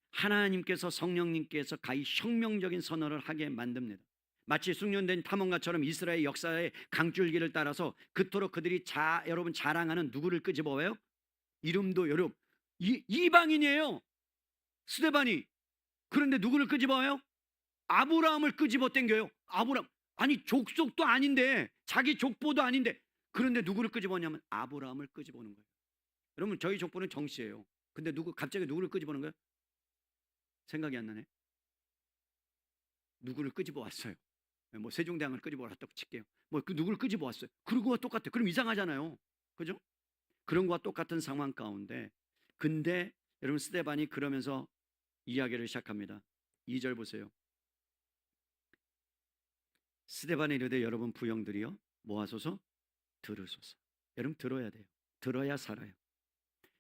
하나님께서 성령님께서 가히 혁명적인 선언을 하게 만듭니다. 마치 숙련된 탐험가처럼 이스라엘 역사의 강줄기를 따라서 그토록 그들이 여러분 자랑하는 누구를 끄집어와요? 이름도 여러분 이방인이에요. 스데반이. 그런데 누구를 끄집어와요? 아브라함을 끄집어 당겨요. 아브라함. 아니 족속도 아닌데 자기 족보도 아닌데 그런데 누구를 끄집어냐면 아브라함을 끄집어오는 거예요. 여러분 저희 족보는 정씨예요. 근데 갑자기 누구를 끄집어오는 거예요? 생각이 안 나네. 누구를 끄집어 왔어요. 뭐 세종대왕을 끄집어 왔다고 칠게요. 뭐 그 누구를 끄집어 왔어요. 그거와 똑같아요. 그럼 이상하잖아요. 그죠? 그런 거와 똑같은 상황 가운데 근데 여러분 스데반이 그러면서 이야기를 시작합니다. 2절 보세요. 스데반이 이르되 여러분 부형들이여 모아소서 들으소서. 여러분 들어야 돼요. 들어야 살아요.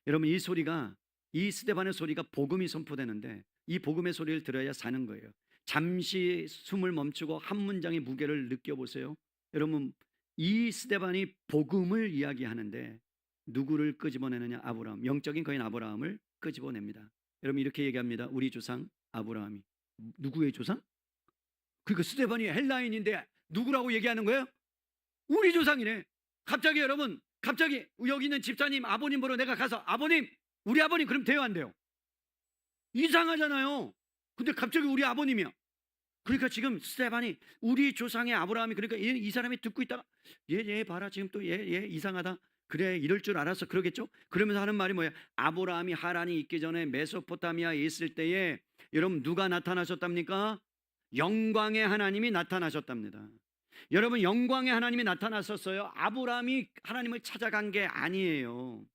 여러분 이 소리가 이 스데반의 소리가 복음이 선포되는데 이 복음의 소리를 들어야 사는 거예요. 잠시 숨을 멈추고 한 문장의 무게를 느껴보세요. 여러분 이 스데반이 복음을 이야기하는데 누구를 끄집어내느냐? 아브라함. 영적인 거인 아브라함을 끄집어냅니다. 여러분 이렇게 얘기합니다. 우리 조상 아브라함이. 누구의 조상? 그러니까 스데반이 헬라인인데 누구라고 얘기하는 거예요? 우리 조상이네. 갑자기 여러분 갑자기 여기 있는 집사님 아버님 보러 내가 가서 아버님 우리 아버님 그럼 돼요 안 돼요? 이상하잖아요. 근데 갑자기 우리 아버님이야. 그러니까 지금 스데반이 우리 조상의 아브라함이 그러니까 이 사람이 듣고 있다가 얘 봐라 지금 또 얘 이상하다. 그래 이럴 줄 알았어 그러겠죠. 그러면서 하는 말이 뭐야? 아브라함이 하란이 있기 전에 메소포타미아에 있을 때에 여러분 누가 나타나셨답니까? 영광의 하나님이 나타나셨답니다. 여러분 영광의 하나님이 나타났었어요. 아브라함이 하나님을 찾아간 게 아니에요.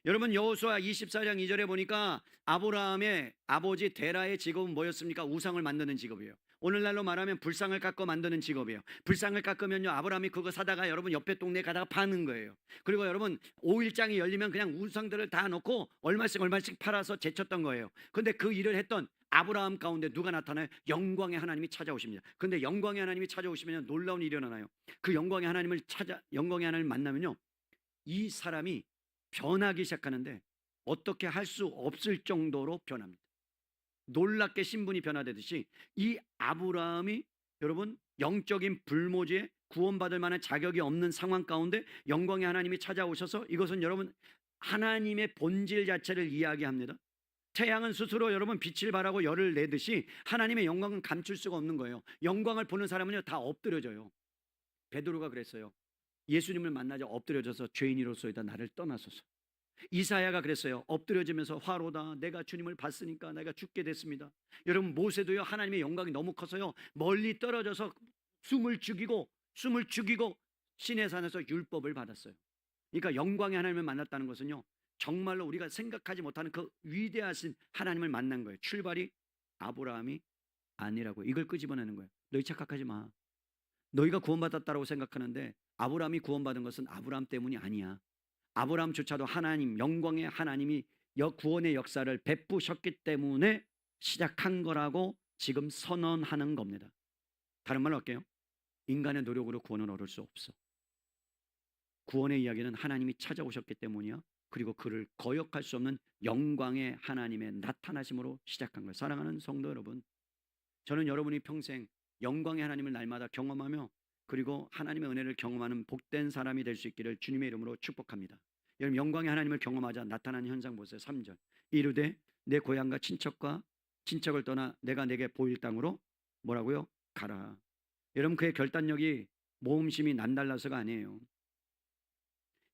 여러분 여호수아 24장 2절에 보니까 아브라함의 아버지 데라의 직업은 뭐였습니까? 우상을 만드는 직업이에요. 오늘날로 말하면 불상을 깎아 만드는 직업이에요. 불상을 깎으면요 아브라함이 그거 사다가 여러분 옆에 동네에 가다가 파는 거예요. 그리고 여러분 5일장이 열리면 그냥 우상들을 다 넣고 얼마씩 팔아서 제쳤던 거예요. 근데 그 일을 했던 아브라함 가운데 누가 나타나요? 영광의 하나님이 찾아오십니다. 근데 영광의 하나님이 찾아오시면 놀라운 일이 일어나요. 그 영광의 하나님을 만나면요 이 사람이 변하기 시작하는데 어떻게 할 수 없을 정도로 변합니다. 놀랍게 신분이 변화되듯이 이 아브라함이 여러분 영적인 불모지에 구원받을 만한 자격이 없는 상황 가운데 영광의 하나님이 찾아오셔서 이것은 여러분 하나님의 본질 자체를 이야기합니다. 태양은 스스로 여러분 빛을 발하고 열을 내듯이 하나님의 영광은 감출 수가 없는 거예요. 영광을 보는 사람은요 다 엎드려져요. 베드로가 그랬어요. 예수님을 만나자 엎드려져서 죄인이로소이다 나를 떠나소서. 이사야가 그랬어요. 엎드려지면서 화로다 내가 주님을 봤으니까 내가 죽게 됐습니다. 여러분 모세도요 하나님의 영광이 너무 커서요 멀리 떨어져서 숨을 죽이고 신의 산에서 율법을 받았어요. 그러니까 영광의 하나님을 만났다는 것은요 정말로 우리가 생각하지 못하는 그 위대하신 하나님을 만난 거예요. 출발이 아브라함이 아니라고. 이걸 끄집어내는 거예요. 너희 착각하지 마. 너희가 구원받았다고 생각하는데 아브라함이 구원받은 것은 아브라함 때문이 아니야. 아브라함조차도 하나님 영광의 하나님이 구원의 역사를 베푸셨기 때문에 시작한 거라고 지금 선언하는 겁니다. 다른 말로 할게요. 인간의 노력으로 구원은 얻을 수 없어. 구원의 이야기는 하나님이 찾아오셨기 때문이야. 그리고 그를 거역할 수 없는 영광의 하나님의 나타나심으로 시작한 거예요. 사랑하는 성도 여러분, 저는 여러분이 평생 영광의 하나님을 날마다 경험하며 그리고 하나님의 은혜를 경험하는 복된 사람이 될 수 있기를 주님의 이름으로 축복합니다. 여러분 영광의 하나님을 경험하자 나타나는 현상 보세요. 3절 이르되 내 고향과 친척을 떠나 내가 내게 보일 땅으로 뭐라고요? 가라. 여러분 그의 결단력이 모험심이 남달라서가 아니에요.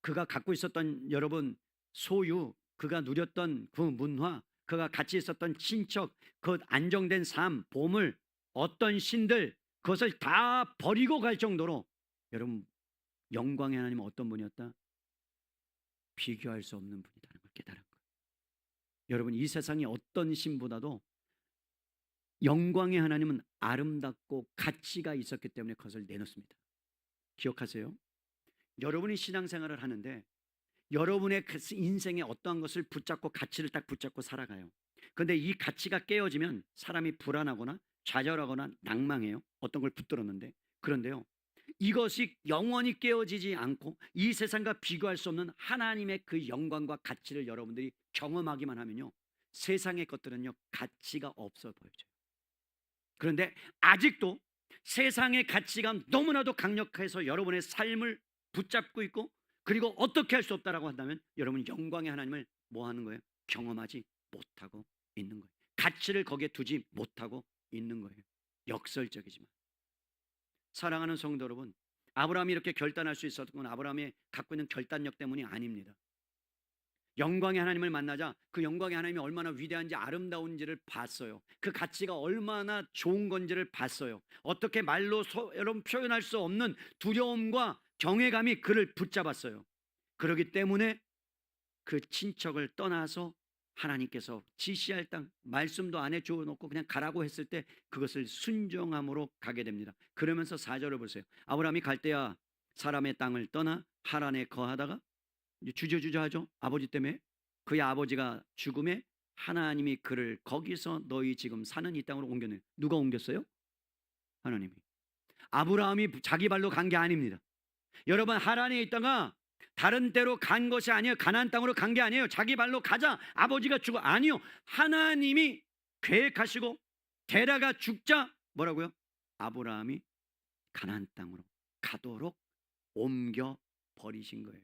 그가 갖고 있었던 여러분 소유, 그가 누렸던 그 문화, 그가 같이 있었던 친척, 그 안정된 삶, 보물 어떤 신들 그것을 다 버리고 갈 정도로 여러분 영광의 하나님은 어떤 분이었다? 비교할 수 없는 분이라는 걸 깨달은 거예요. 여러분 이 세상의 어떤 신보다도 영광의 하나님은 아름답고 가치가 있었기 때문에 그것을 내놓습니다. 기억하세요. 여러분이 신앙생활을 하는데 여러분의 인생에 어떠한 것을 붙잡고 가치를 딱 붙잡고 살아가요. 그런데 이 가치가 깨어지면 사람이 불안하거나 좌절하거나 낭망해요. 어떤 걸 붙들었는데. 그런데요, 이것이 영원히 깨어지지 않고 이 세상과 비교할 수 없는 하나님의 그 영광과 가치를 여러분들이 경험하기만 하면요, 세상의 것들은요 가치가 없어 보여져요. 그런데 아직도 세상의 가치가 너무나도 강력해서 여러분의 삶을 붙잡고 있고, 그리고 어떻게 할 수 없다라고 한다면 여러분 영광의 하나님을 뭐 하는 거예요? 경험하지 못하고 있는 거예요. 가치를 거기에 두지 못하고 있는 거예요. 역설적이지만. 사랑하는 성도 여러분, 아브라함이 이렇게 결단할 수 있었던 건 아브라함이 갖고 있는 결단력 때문이 아닙니다. 영광의 하나님을 만나자 그 영광의 하나님이 얼마나 위대한지 아름다운지를 봤어요. 그 가치가 얼마나 좋은 건지를 봤어요. 어떻게 말로 여러분 표현할 수 없는 두려움과 경외감이 그를 붙잡았어요. 그렇기 때문에 그 친척을 떠나서 하나님께서 지시할 땅 말씀도 안 해줘 놓고 그냥 가라고 했을 때 그것을 순종함으로 가게 됩니다. 그러면서 4절을 보세요. 아브라함이 갈대아 사람의 땅을 떠나 하란에 거하다가 주저주저하죠. 아버지 때문에. 그의 아버지가 죽음에 하나님이 그를 거기서 너희 지금 사는 이 땅으로 옮겼네요. 누가 옮겼어요? 하나님이. 아브라함이 자기 발로 간 게 아닙니다. 여러분 하란에 있다가 다른 데로 간 것이 아니에요. 가나안 땅으로 간 게 아니에요. 자기 발로 가자 아버지가 죽어. 아니요, 하나님이 계획하시고 데라가 죽자 뭐라고요? 아브라함이 가나안 땅으로 가도록 옮겨 버리신 거예요.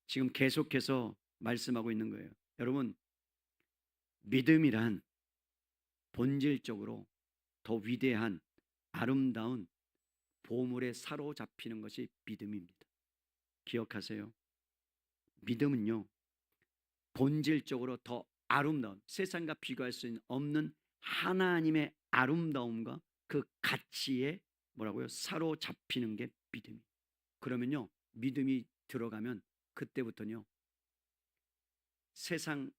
지금 계속해서 말씀하고 있는 거예요. 여러분 믿음이란 본질적으로 더 위대한 아름다운 보물에 사로잡히는 것이 믿음입니다. 기억하세요. 믿음은요 본질적으로 더 아름다운, 세상과 비교할 수 없는 하나님의 아름다움과 그 가치에 뭐라고요? 사로잡히는 게 믿음이에요. 그러면요 믿음이 들어가면 그때부터는요 세상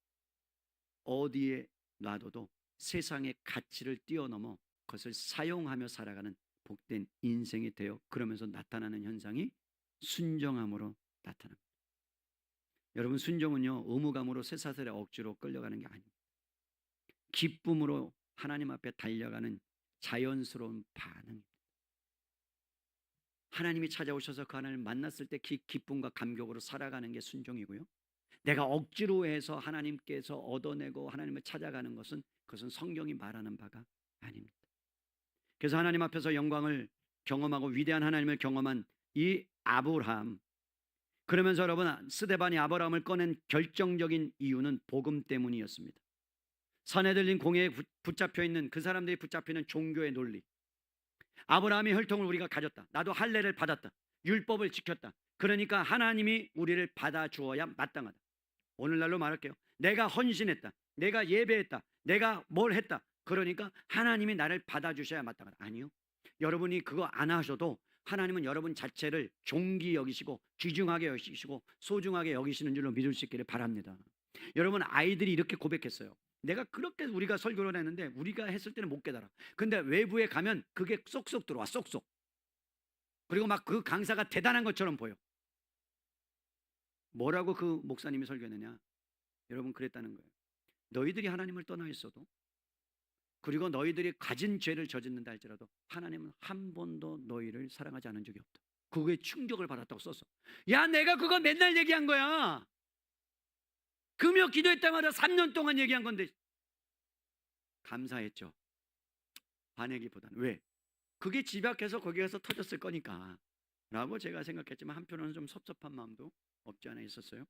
어디에 놔둬도 세상의 가치를 뛰어넘어 그것을 사용하며 살아가는 복된 인생이 되어 그러면서 나타나는 현상이 순종함으로 나타납니다. 여러분 순종은요 의무감으로 쇠사슬에 억지로 끌려가는 게 아닙니다. 기쁨으로 하나님 앞에 달려가는 자연스러운 반응입니다. 하나님이 찾아오셔서 그 하나님을 만났을 때 기쁨과 감격으로 살아가는 게 순종이고요, 내가 억지로 해서 하나님께서 얻어내고 하나님을 찾아가는 것은 그것은 성경이 말하는 바가 아닙니다. 그래서 하나님 앞에서 영광을 경험하고 위대한 하나님을 경험한 이 아브라함, 그러면서 여러분 스데반이 아브라함을 꺼낸 결정적인 이유는 복음 때문이었습니다. 산에 들린 공회에 붙잡혀 있는 그 사람들이 붙잡히는 종교의 논리, 아브라함이 혈통을 우리가 가졌다, 나도 할례를 받았다, 율법을 지켰다, 그러니까 하나님이 우리를 받아주어야 마땅하다. 오늘날로 말할게요. 내가 헌신했다, 내가 예배했다, 내가 뭘 했다, 그러니까 하나님이 나를 받아주셔야 마땅하다. 아니요, 여러분이 그거 안 하셔도 하나님은 여러분 자체를 존귀 여기시고 귀중하게 여기시고 소중하게 여기시는 줄로 믿을 수 있기를 바랍니다. 여러분 아이들이 이렇게 고백했어요. 내가 그렇게 우리가 설교를 했는데 우리가 했을 때는 못 깨달아. 근데 외부에 가면 그게 쏙쏙 들어와, 쏙쏙. 그리고 막 그 강사가 대단한 것처럼 보여. 뭐라고 그 목사님이 설교했느냐? 여러분 그랬다는 거예요. 너희들이 하나님을 떠나 있어도, 그리고 너희들이 가진 죄를 저짓는다 할지라도 하나님은 한 번도 너희를 사랑하지 않은 적이 없다. 그거에 충격을 받았다고 썼어. 야, 내가 그거 맨날 얘기한 거야. 금요 기도할 때마다 3년 동안 얘기한 건데. 감사했죠. 반하기보다는. 왜? 그게 집약해서 거기에서 터졌을 거니까 라고 제가 생각했지만 한편으로는 좀 섭섭한 마음도 없지 않아 있었어요.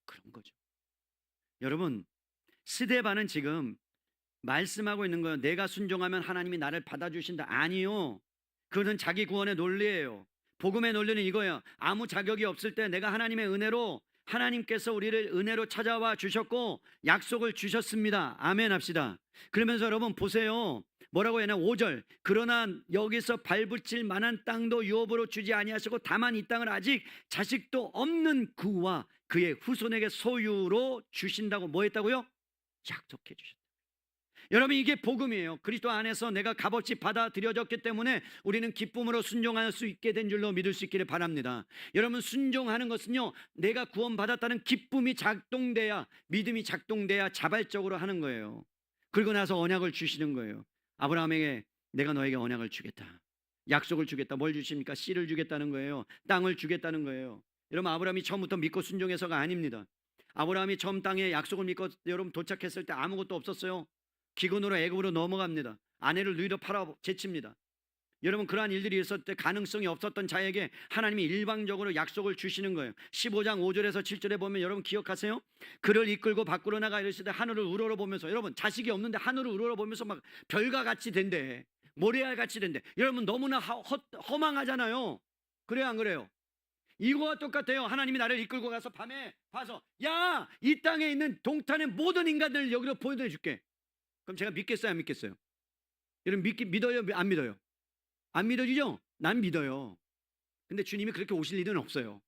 그런 거죠. 여러분 스데반은 지금 말씀하고 있는 거예요. 내가 순종하면 하나님이 나를 받아주신다. 아니요, 그것은 자기 구원의 논리예요. 복음의 논리는 이거예요. 아무 자격이 없을 때 내가 하나님의 은혜로, 하나님께서 우리를 은혜로 찾아와 주셨고 약속을 주셨습니다. 아멘 합시다. 그러면서 여러분 보세요. 뭐라고 했냐? 5절. 그러나 여기서 발붙일 만한 땅도 유업으로 주지 아니하시고 다만 이 땅을 아직 자식도 없는 그와 그의 후손에게 소유로 주신다고 뭐 했다고요? 약속해 주셨다. 여러분, 이게 복음이에요. 그리스도 안에서 내가 값없이 받아들여졌기 때문에 우리는 기쁨으로 순종할 수 있게 된 줄로 믿을 수 있기를 바랍니다. 여러분, 순종하는 것은요, 내가 구원받았다는 기쁨이 작동돼야, 믿음이 작동돼야 자발적으로 하는 거예요. 그리고 나서 언약을 주시는 거예요. 아브라함에게 내가 너에게 언약을 주겠다, 약속을 주겠다. 뭘 주십니까? 씨를 주겠다는 거예요. 땅을 주겠다는 거예요. 여러분, 아브라함이 처음부터 믿고 순종해서가 아닙니다. 아브라함이 처음 땅에 약속을 믿고 여러분 도착했을 때 아무것도 없었어요. 기근으로 애굽으로 넘어갑니다. 아내를 누이로 팔아 제칩니다. 여러분, 그러한 일들이 있었을 때 가능성이 없었던 자에게 하나님이 일방적으로 약속을 주시는 거예요. 15장 5절에서 7절에 보면 여러분 기억하세요? 그를 이끌고 밖으로 나가 이르시되 하늘을 우러러보면서, 여러분 자식이 없는데 하늘을 우러러보면서 막 별과 같이 된대, 모래알 같이 된대. 여러분 너무나 허망하잖아요. 그래요, 안 그래요? 이거와 똑같아요. 하나님이 나를 이끌고 가서 밤에 봐서, 야, 이 땅에 있는 동탄의 모든 인간들을 여기로 보내줄게. 그럼 제가 믿겠어요, 안 믿겠어요? 여러분 믿어요, 안 믿어요? 안 믿어지죠? 난 믿어요. 근데 주님이 그렇게 오실 일은 없어요,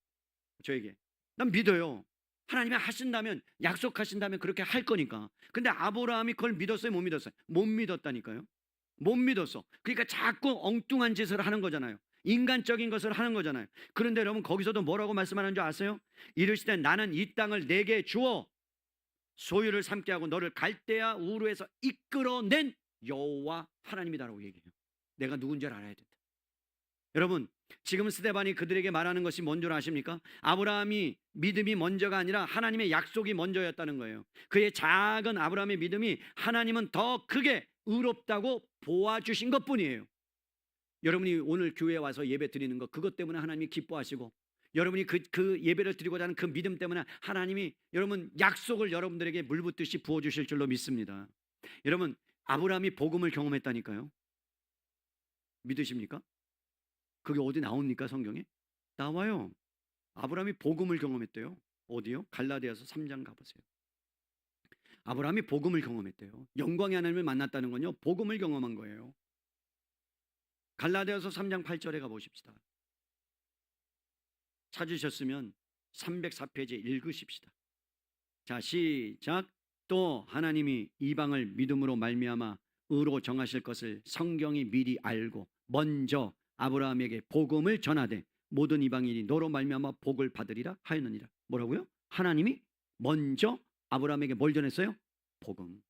저에게. 난 믿어요. 하나님이 하신다면, 약속하신다면 그렇게 할 거니까. 근데 아브라함이 그걸 믿었어요, 못 믿었어요? 못 믿었다니까요. 못 믿었어. 그러니까 자꾸 엉뚱한 짓을 하는 거잖아요. 인간적인 것을 하는 거잖아요. 그런데 여러분, 거기서도 뭐라고 말씀하는 줄 아세요? 이르시되 나는 이 땅을 내게 주어 소유를 삼게 하고 너를 갈대아 우르에서 이끌어낸 여호와 하나님이다라고 얘기해요. 내가 누군지 알아야 된다. 여러분, 지금 스데반이 그들에게 말하는 것이 뭔 줄 아십니까? 아브라함이 믿음이 먼저가 아니라 하나님의 약속이 먼저였다는 거예요. 그의 작은 아브라함의 믿음이 하나님은 더 크게 의롭다고 보아주신 것뿐이에요. 여러분이 오늘 교회에 와서 예배 드리는 것, 그것 때문에 하나님이 기뻐하시고, 여러분이 그 예배를 드리고자 하는 그 믿음 때문에 하나님이 여러분 약속을 여러분들에게 물붓듯이 부어주실 줄로 믿습니다. 여러분, 아브라함이 복음을 경험했다니까요. 믿으십니까? 그게 어디 나옵니까? 성경에? 나와요. 아브라함이 복음을 경험했대요. 어디요? 갈라디아서 3장 가보세요. 아브라함이 복음을 경험했대요. 영광의 하나님을 만났다는 건요, 복음을 경험한 거예요. 갈라디아서 3장 8절에 가보십시다. 찾으셨으면 304페이지 읽으십시다. 자, 시작. 또 하나님이 이방을 믿음으로 말미암아 의로 정하실 것을 성경이 미리 알고 먼저 아브라함에게 복음을 전하되 모든 이방인이 너로 말미암아 복을 받으리라 하였느니라. 뭐라고요? 하나님이 먼저 아브라함에게 뭘 전했어요? 복음.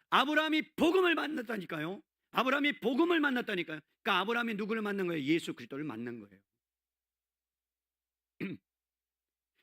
아브라함이 복음을 만났다니까요. 아브라함이 복음을 만났다니까요. 그러니까 아브라함이 누구를 만난 거예요? 예수 그리스도를 만난 거예요.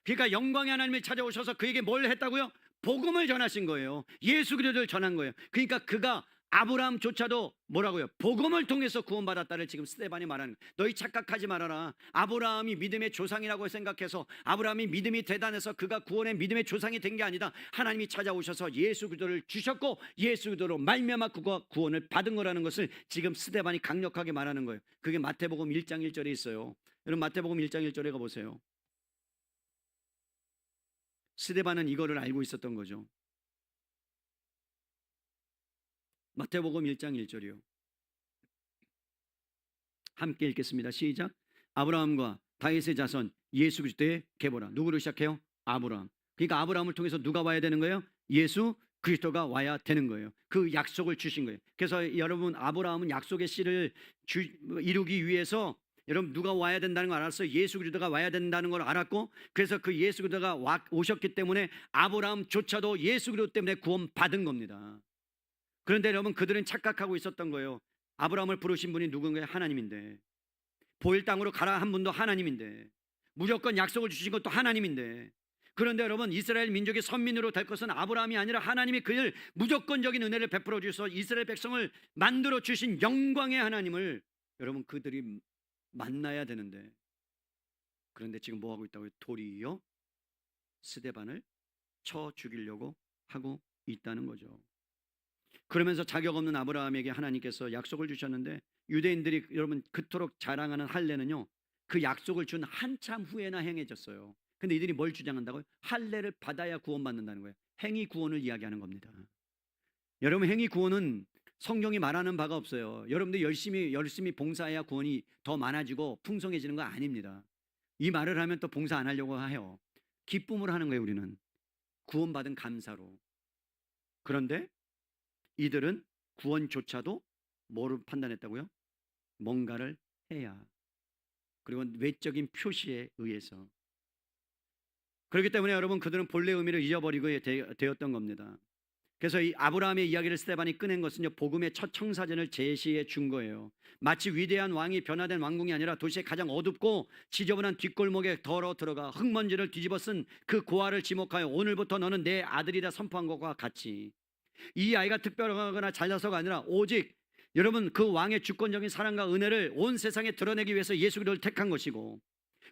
그러니까 영광의 하나님을 찾아오셔서 그에게 뭘 했다고요? 복음을 전하신 거예요. 예수 그리스도를 전한 거예요. 그러니까 그가 아브라함조차도 뭐라고요? 복음을 통해서 구원받았다를 지금 스데반이 말하는 거예요. 너희 착각하지 말아라. 아브라함이 믿음의 조상이라고 생각해서, 아브라함이 믿음이 대단해서 그가 구원의 믿음의 조상이 된 게 아니다. 하나님이 찾아오셔서 예수 그리스도를 주셨고 예수 그리스도로 말미암아 그가 구원을 받은 거라는 것을 지금 스데반이 강력하게 말하는 거예요. 그게 마태복음 1장 1절에 있어요. 여러분, 마태복음 1장 1절에 가보세요. 스데반은 이거를 알고 있었던 거죠. 마태복음 1장 1절이요. 함께 읽겠습니다. 시작. 아브라함과 다윗의 자손 예수 그리스도의 계보라. 누구를 시작해요? 아브라함. 그러니까 아브라함을 통해서 누가 와야 되는 거예요? 예수 그리스도가 와야 되는 거예요. 그 약속을 주신 거예요. 그래서 여러분, 아브라함은 약속의 씨를 이루기 위해서 여러분 누가 와야 된다는 걸 알았어요. 예수 그리스도가 와야 된다는 걸 알았고, 그래서 그 예수 그리스도가 오셨기 때문에 아브라함조차도 예수 그리스도 때문에 구원받은 겁니다. 그런데 여러분, 그들은 착각하고 있었던 거예요. 아브라함을 부르신 분이 누군가요? 하나님인데. 보일 땅으로 가라 한 분도 하나님인데. 무조건 약속을 주신 것도 하나님인데. 그런데 여러분, 이스라엘 민족의 선민으로 될 것은 아브라함이 아니라 하나님이 그를 무조건적인 은혜를 베풀어 주셔서 이스라엘 백성을 만들어 주신 영광의 하나님을 여러분 그들이 만나야 되는데, 그런데 지금 뭐 하고 있다고요? 도리어 스데반을 쳐 죽이려고 하고 있다는 거죠. 그러면서 자격 없는 아브라함에게 하나님께서 약속을 주셨는데, 유대인들이 여러분 그토록 자랑하는 할례는요, 그 약속을 준 한참 후에나 행해졌어요. 근데 이들이 뭘 주장한다고요? 할례를 받아야 구원받는다는 거예요. 행위 구원을 이야기하는 겁니다. 여러분, 행위 구원은 성경이 말하는 바가 없어요. 여러분들 열심히 봉사해야 구원이 더 많아지고 풍성해지는 거 아닙니다. 이 말을 하면 또 봉사 안 하려고 해요. 기쁨으로 하는 거예요, 우리는. 구원받은 감사로. 그런데 이들은 구원조차도 뭐를 판단했다고요? 뭔가를 해야. 그리고 외적인 표시에 의해서. 그렇기 때문에 여러분, 그들은 본래 의미를 잊어버리고 되었던 겁니다. 그래서 이 아브라함의 이야기를 스데반이 꺼낸 것은요, 복음의 첫 청사진을 제시해 준 거예요. 마치 위대한 왕이 변화된 왕궁이 아니라 도시의 가장 어둡고 지저분한 뒷골목에 더러 들어가 흙먼지를 뒤집어 쓴 그 고아를 지목하여 오늘부터 너는 내 아들이라 선포한 것과 같이, 이 아이가 특별하거나 잘나서가 아니라 오직 여러분 그 왕의 주권적인 사랑과 은혜를 온 세상에 드러내기 위해서 예수 그리스도를 택한 것이고,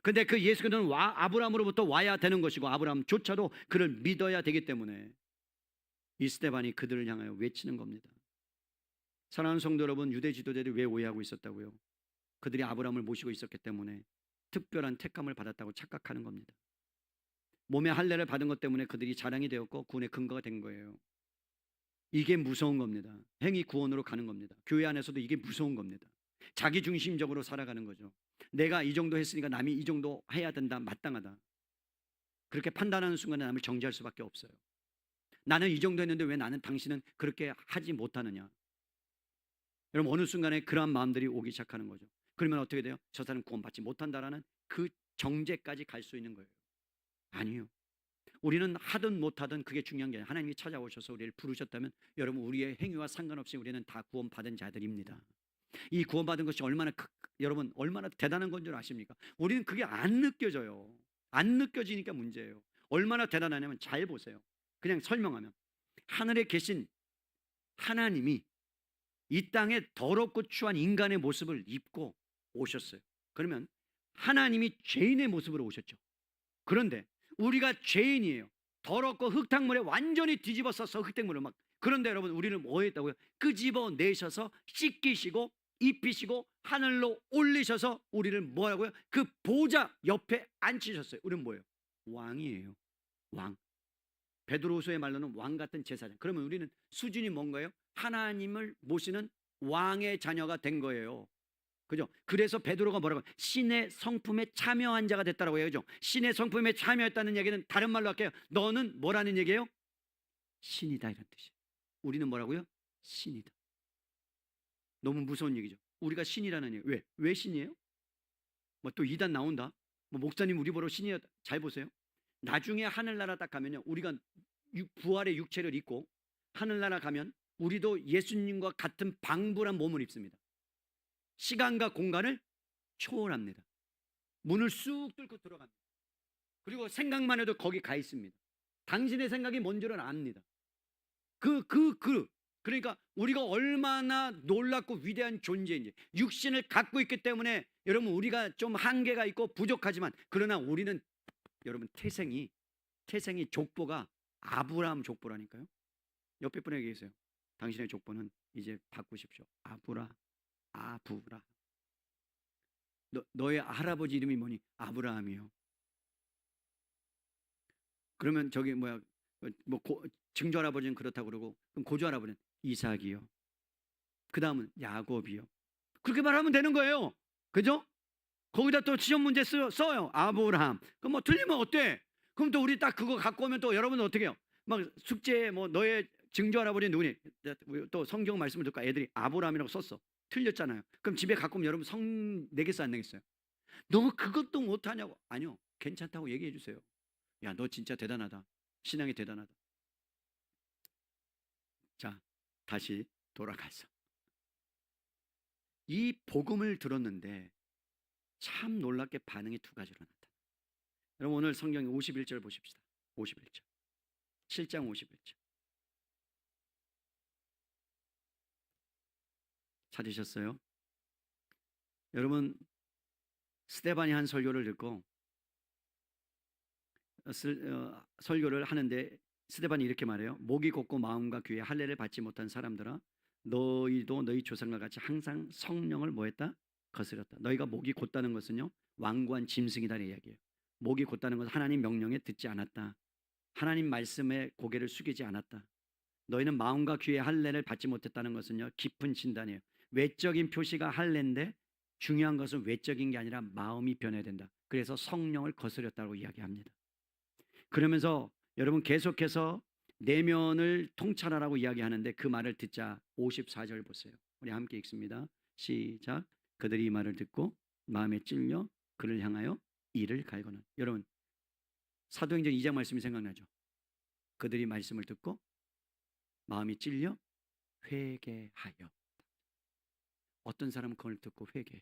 근데 그 예수 그리스도는 아브라함으로부터 와야 되는 것이고 아브라함조차도 그를 믿어야 되기 때문에 이 스데반이 그들을 향하여 외치는 겁니다. 사랑하는 성도 여러분, 유대 지도자들이 왜 오해하고 있었다고요? 그들이 아브라함을 모시고 있었기 때문에 특별한 택함을 받았다고 착각하는 겁니다. 몸의 할례를 받은 것 때문에 그들이 자랑이 되었고 구원의 근거가 된 거예요. 이게 무서운 겁니다. 행위 구원으로 가는 겁니다. 교회 안에서도 이게 무서운 겁니다. 자기중심적으로 살아가는 거죠. 내가 이 정도 했으니까 남이 이 정도 해야 된다, 마땅하다. 그렇게 판단하는 순간에 남을 정죄할 수밖에 없어요. 나는 이 정도 했는데 왜 당신은 그렇게 하지 못하느냐. 여러분, 어느 순간에 그러한 마음들이 오기 시작하는 거죠. 그러면 어떻게 돼요? 저 사람은 구원받지 못한다라는 그 정죄까지 갈 수 있는 거예요. 아니요. 우리는 하든 못하든 그게 중요한 게 아니라 하나님이 찾아오셔서 우리를 부르셨다면 여러분, 우리의 행위와 상관없이 우리는 다 구원받은 자들입니다. 이 구원받은 것이 여러분 얼마나 대단한 건 줄 아십니까? 우리는 그게 안 느껴져요. 안 느껴지니까 문제예요. 얼마나 대단하냐면, 잘 보세요. 그냥 설명하면, 하늘에 계신 하나님이 이 땅에 더럽고 추한 인간의 모습을 입고 오셨어요. 그러면 하나님이 죄인의 모습으로 오셨죠. 그런데 우리가 죄인이에요. 더럽고 흙탕물에 완전히 뒤집어 써서 흙탕물을 막. 그런데 여러분, 우리는 뭐 했다고요? 끄집어 내셔서 씻기시고 입히시고 하늘로 올리셔서 우리를 뭐라고요? 그 보좌 옆에 앉히셨어요. 우리는 뭐예요? 왕이에요. 왕. 베드로후서의 말로는 왕 같은 제사장. 그러면 우리는 수준이 뭔가요? 하나님을 모시는 왕의 자녀가 된 거예요. 그죠? 그래서 베드로가 뭐라고? 신의 성품에 참여한 자가 됐다라고 해요. 그죠? 신의 성품에 참여했다는 얘기는 다른 말로 할게요. 너는 뭐라는 얘기예요? 신이다, 이런 뜻이에요. 우리는 뭐라고요? 신이다. 너무 무서운 얘기죠. 우리가 신이라는 얘기. 왜 신이에요? 뭐 또 이단 나온다. 뭐 목사님 우리 보러 신이야. 잘 보세요. 나중에 하늘나라 딱 가면요, 우리가 부활의 육체를 입고 하늘나라 가면 우리도 예수님과 같은 방불한 몸을 입습니다. 시간과 공간을 초월합니다. 문을 쑥 뚫고 들어갑니다. 그리고 생각만 해도 거기 가 있습니다. 당신의 생각이 뭔 줄은 압니다. 그러니까 우리가 얼마나 놀랍고 위대한 존재인지, 육신을 갖고 있기 때문에 여러분 우리가 좀 한계가 있고 부족하지만, 그러나 우리는 여러분 태생이 족보가 아브라함 족보라니까요. 옆에 분에게 계세요. 당신의 족보는 이제 바꾸십시오. 아브라. 너의 할아버지 이름이 뭐니? 아브라함이요. 그러면 저기 증조 할아버지는 그렇다고 그러고, 그럼 고조 할아버지는 이삭이요. 그 다음은 야곱이요. 그렇게 말하면 되는 거예요. 그죠? 거기다 또 시험 문제 써요. 아브라함. 그럼 뭐 틀리면 어때? 그럼 또 우리 딱 그거 갖고 오면 또 여러분은 어떻게 해요? 막 숙제에 너의 증조 할아버지 누구니? 또 성경 말씀을 듣고 애들이 아브라함이라고 썼어. 틀렸잖아요. 그럼 집에 갖고 오면 여러분 성 내겠어요, 안 내겠어요? 너 그것도 못하냐고. 아니요, 괜찮다고 얘기해 주세요. 야, 너 진짜 대단하다. 신앙이 대단하다. 자, 다시 돌아가서 이 복음을 들었는데 참 놀랍게 반응이 두 가지로 나타나요. 여러분, 오늘 성경 51절 보십시다. 51절. 7장 51절. 찾으셨어요? 여러분, 스데반이 한 설교를 듣고 설교를 하는데 스데반이 이렇게 말해요. 목이 곧고 마음과 귀에 할례를 받지 못한 사람들아, 너희도 너희 조상과 같이 항상 성령을 뭐했다? 거스렸다. 너희가 목이 곧다는 것은요, 완고한 짐승이다는 이야기예요. 목이 곧다는 것은 하나님 명령에 듣지 않았다. 하나님 말씀에 고개를 숙이지 않았다. 너희는 마음과 귀의 할례를 받지 못했다는 것은요, 깊은 진단이에요. 외적인 표시가 할례인데 중요한 것은 외적인 게 아니라 마음이 변해야 된다. 그래서 성령을 거스렸다고 이야기합니다. 그러면서 여러분 계속해서 내면을 통찰하라고 이야기하는데 그 말을 듣자 54절 보세요. 우리 함께 읽습니다. 시작. 그들이 이 말을 듣고 마음에 찔려 그를 향하여 이를 갈거는. 여러분 사도행전 2장 말씀이 생각나죠. 그들이 말씀을 듣고 마음이 찔려 회개하여. 어떤 사람은 그걸 듣고 회개해.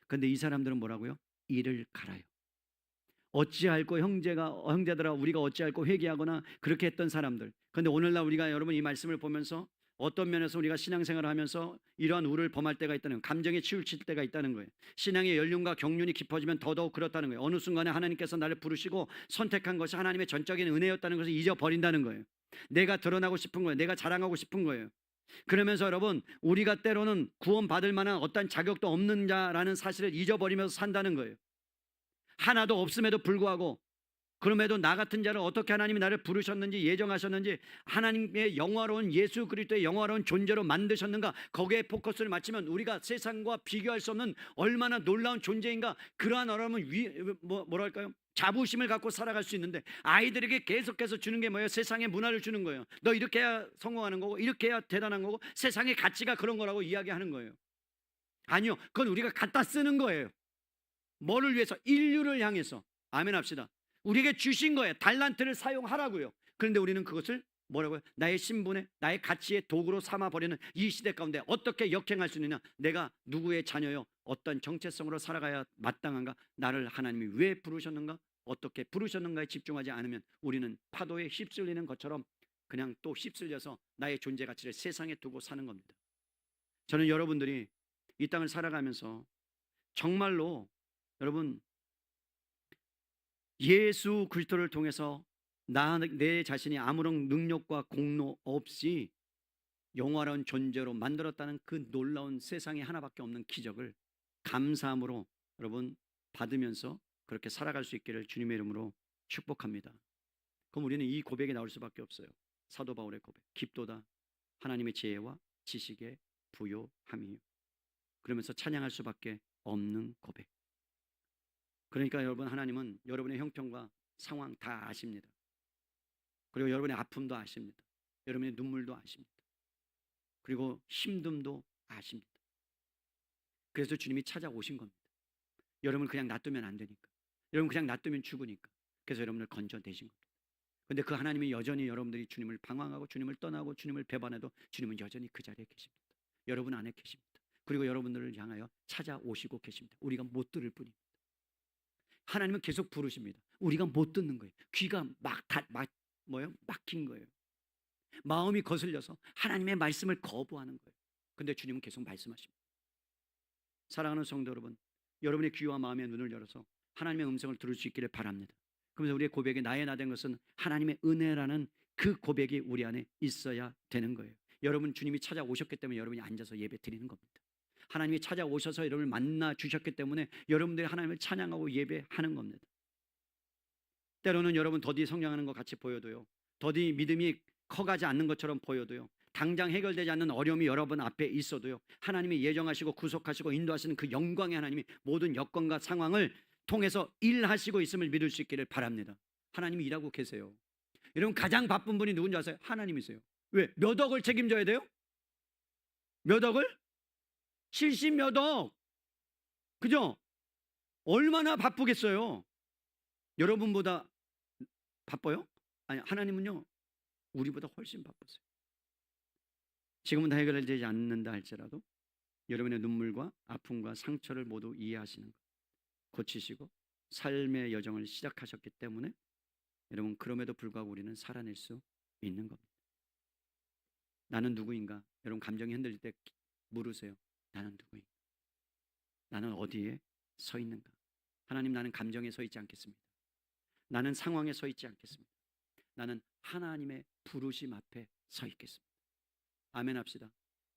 그런데 이 사람들은 뭐라고요? 이를 갈아요. 어찌할꼬 형제들아 우리가 어찌할꼬 회개하거나 그렇게 했던 사람들. 그런데 오늘날 우리가 여러분 이 말씀을 보면서 어떤 면에서 우리가 신앙생활을 하면서 이러한 우를 범할 때가 있다는 거예요. 감정에 치우칠 때가 있다는 거예요. 신앙의 연륜과 경륜이 깊어지면 더더욱 그렇다는 거예요. 어느 순간에 하나님께서 나를 부르시고 선택한 것이 하나님의 전적인 은혜였다는 것을 잊어버린다는 거예요. 내가 드러나고 싶은 거예요. 내가 자랑하고 싶은 거예요. 그러면서 여러분 우리가 때로는 구원받을 만한 어떤 자격도 없는 자라는 사실을 잊어버리면서 산다는 거예요. 하나도 없음에도 불구하고 그럼에도 나 같은 자를 어떻게 하나님이 나를 부르셨는지 예정하셨는지 하나님의 영화로운 예수 그리스도의 영화로운 존재로 만드셨는가 거기에 포커스를 맞추면 우리가 세상과 비교할 수 없는 얼마나 놀라운 존재인가 그러한 여러분 뭐랄까요? 자부심을 갖고 살아갈 수 있는데 아이들에게 계속해서 주는 게 뭐예요? 세상의 문화를 주는 거예요. 너 이렇게 해야 성공하는 거고 이렇게 해야 대단한 거고 세상의 가치가 그런 거라고 이야기하는 거예요. 아니요, 그건 우리가 갖다 쓰는 거예요. 뭐를 위해서? 인류를 향해서. 아멘 합시다. 우리에게 주신 거예요. 달란트를 사용하라고요. 그런데 우리는 그것을 뭐라고요? 나의 신분에 나의 가치의 도구로 삼아버리는 이 시대 가운데 어떻게 역행할 수 있느냐? 내가 누구의 자녀요? 어떤 정체성으로 살아가야 마땅한가? 나를 하나님이 왜 부르셨는가? 어떻게 부르셨는가에 집중하지 않으면 우리는 파도에 휩쓸리는 것처럼 그냥 또 휩쓸려서 나의 존재 가치를 세상에 두고 사는 겁니다. 저는 여러분들이 이 땅을 살아가면서 정말로 여러분 예수 그리스도를 통해서 내 자신이 아무런 능력과 공로 없이 영원한 존재로 만들었다는 그 놀라운 세상에 하나밖에 없는 기적을 감사함으로 여러분 받으면서 그렇게 살아갈 수 있기를 주님의 이름으로 축복합니다. 그럼 우리는 이 고백이 나올 수밖에 없어요. 사도 바울의 고백. 깊도다 하나님의 지혜와 지식의 부요함이요. 그러면서 찬양할 수밖에 없는 고백. 그러니까 여러분 하나님은 여러분의 형편과 상황 다 아십니다. 그리고 여러분의 아픔도 아십니다. 여러분의 눈물도 아십니다. 그리고 힘듦도 아십니다. 그래서 주님이 찾아오신 겁니다. 여러분을 그냥 놔두면 안 되니까. 여러분 그냥 놔두면 죽으니까. 그래서 여러분을 건져내신 겁니다. 그런데 그 하나님이 여전히 여러분들이 주님을 방황하고 주님을 떠나고 주님을 배반해도 주님은 여전히 그 자리에 계십니다. 여러분 안에 계십니다. 그리고 여러분들을 향하여 찾아오시고 계십니다. 우리가 못 들을 뿐입니다. 하나님은 계속 부르십니다. 우리가 못 듣는 거예요. 귀가 막힌 거예요. 마음이 거슬려서 하나님의 말씀을 거부하는 거예요. 근데 주님은 계속 말씀하십니다. 사랑하는 성도 여러분, 여러분의 귀와 마음의 눈을 열어서 하나님의 음성을 들을 수 있기를 바랍니다. 그러면서 우리의 고백이 나의 나된 것은 하나님의 은혜라는 그 고백이 우리 안에 있어야 되는 거예요. 여러분 주님이 찾아오셨기 때문에 여러분이 앉아서 예배 드리는 겁니다. 하나님이 찾아오셔서 여러분을 만나 주셨기 때문에 여러분들이 하나님을 찬양하고 예배하는 겁니다. 때로는 여러분 더디 성장하는 것 같이 보여도요, 더디 믿음이 커가지 않는 것처럼 보여도요, 당장 해결되지 않는 어려움이 여러분 앞에 있어도요, 하나님이 예정하시고 구속하시고 인도하시는 그 영광의 하나님이 모든 여건과 상황을 통해서 일하시고 있음을 믿을 수 있기를 바랍니다. 하나님이 일하고 계세요. 여러분 가장 바쁜 분이 누군지 아세요? 하나님이세요. 왜? 몇 억을 책임져야 돼요? 몇 억을? 70몇 억. 그죠? 얼마나 바쁘겠어요? 여러분보다 바빠요? 아니, 하나님은요 우리보다 훨씬 바쁘세요. 지금은 다 해결되지 않는다 할지라도 여러분의 눈물과 아픔과 상처를 모두 이해하시는 것, 고치시고 삶의 여정을 시작하셨기 때문에 여러분 그럼에도 불구하고 우리는 살아낼 수 있는 겁니다. 나는 누구인가? 여러분 감정이 흔들릴 때 물으세요. 나는 누구인가? 나는 어디에 서 있는가? 하나님, 나는 감정에 서 있지 않겠습니다. 나는 상황에 서 있지 않겠습니다. 나는 하나님의 부르심 앞에 서 있겠습니다. 아멘 합시다.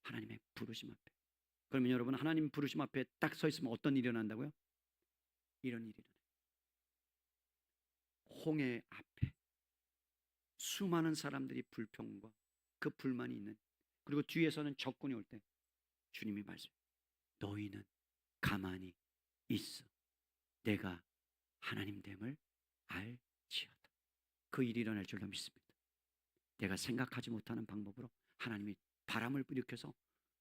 하나님의 부르심 앞에. 그러면 여러분 하나님 부르심 앞에 딱 서 있으면 어떤 일이 일어난다고요? 이런 일이 일어나요. 홍해 앞에 수많은 사람들이 불평과 그 불만이 있는, 그리고 뒤에서는 적군이 올 때 주님이 말씀, 너희는 가만히 있어. 내가 하나님 됨을 알지어다. 그 일이 일어날 줄로 믿습니다. 내가 생각하지 못하는 방법으로 하나님이 바람을 일으켜서,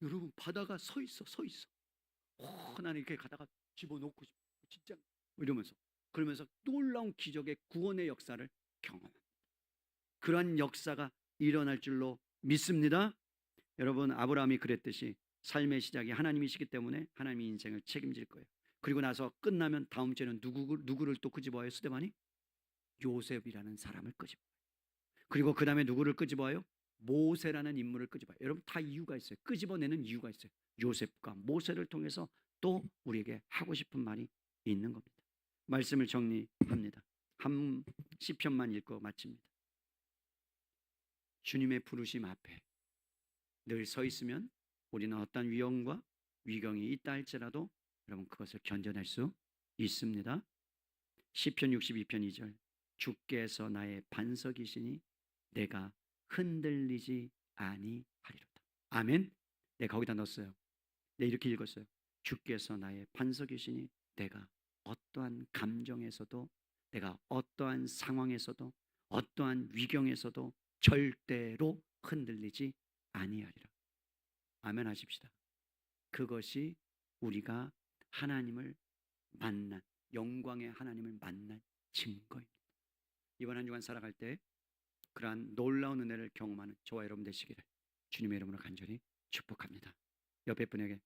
여러분 바다가 서 있어. 나는 이렇게 가다가 집어넣고 싶어 진짜 이러면서, 그러면서 놀라운 기적의 구원의 역사를 경험합니다. 그러한 역사가 일어날 줄로 믿습니다. 여러분, 아브라함이 그랬듯이 삶의 시작이 하나님이시기 때문에 하나님이 인생을 책임질 거예요. 그리고 나서 끝나면 다음 주에는 누구를 또 끄집어와요? 스데반이 요셉이라는 사람을 끄집어와요. 그리고 그 다음에 누구를 끄집어와요? 모세라는 인물을 끄집어와요. 여러분, 다 이유가 있어요. 끄집어내는 이유가 있어요. 요셉과 모세를 통해서 또 우리에게 하고 싶은 말이 있는 겁니다. 말씀을 정리합니다. 한 시편만 읽고 마칩니다. 주님의 부르심 앞에 늘 서 있으면 우리는 어떤 위험과 위경이 있다 할지라도 여러분 그것을 견뎌낼 수 있습니다. 시편 62편 2절, 주께서 나의 반석이시니 내가 흔들리지 아니하리로다. 아멘. 네, 거기다 넣었어요. 네, 이렇게 읽었어요. 주께서 나의 반석이시니 내가 어떠한 감정에서도, 내가 어떠한 상황에서도, 어떠한 위경에서도 절대로 흔들리지 아니하리라. 아멘 하십시다. 그것이 우리가 하나님을 만난, 영광의 하나님을 만난 증거입니다. 이번 한 주간 살아갈 때 그러한 놀라운 은혜를 경험하는 저와 여러분 되시기를 주님의 이름으로 간절히 축복합니다. 옆에 분에게,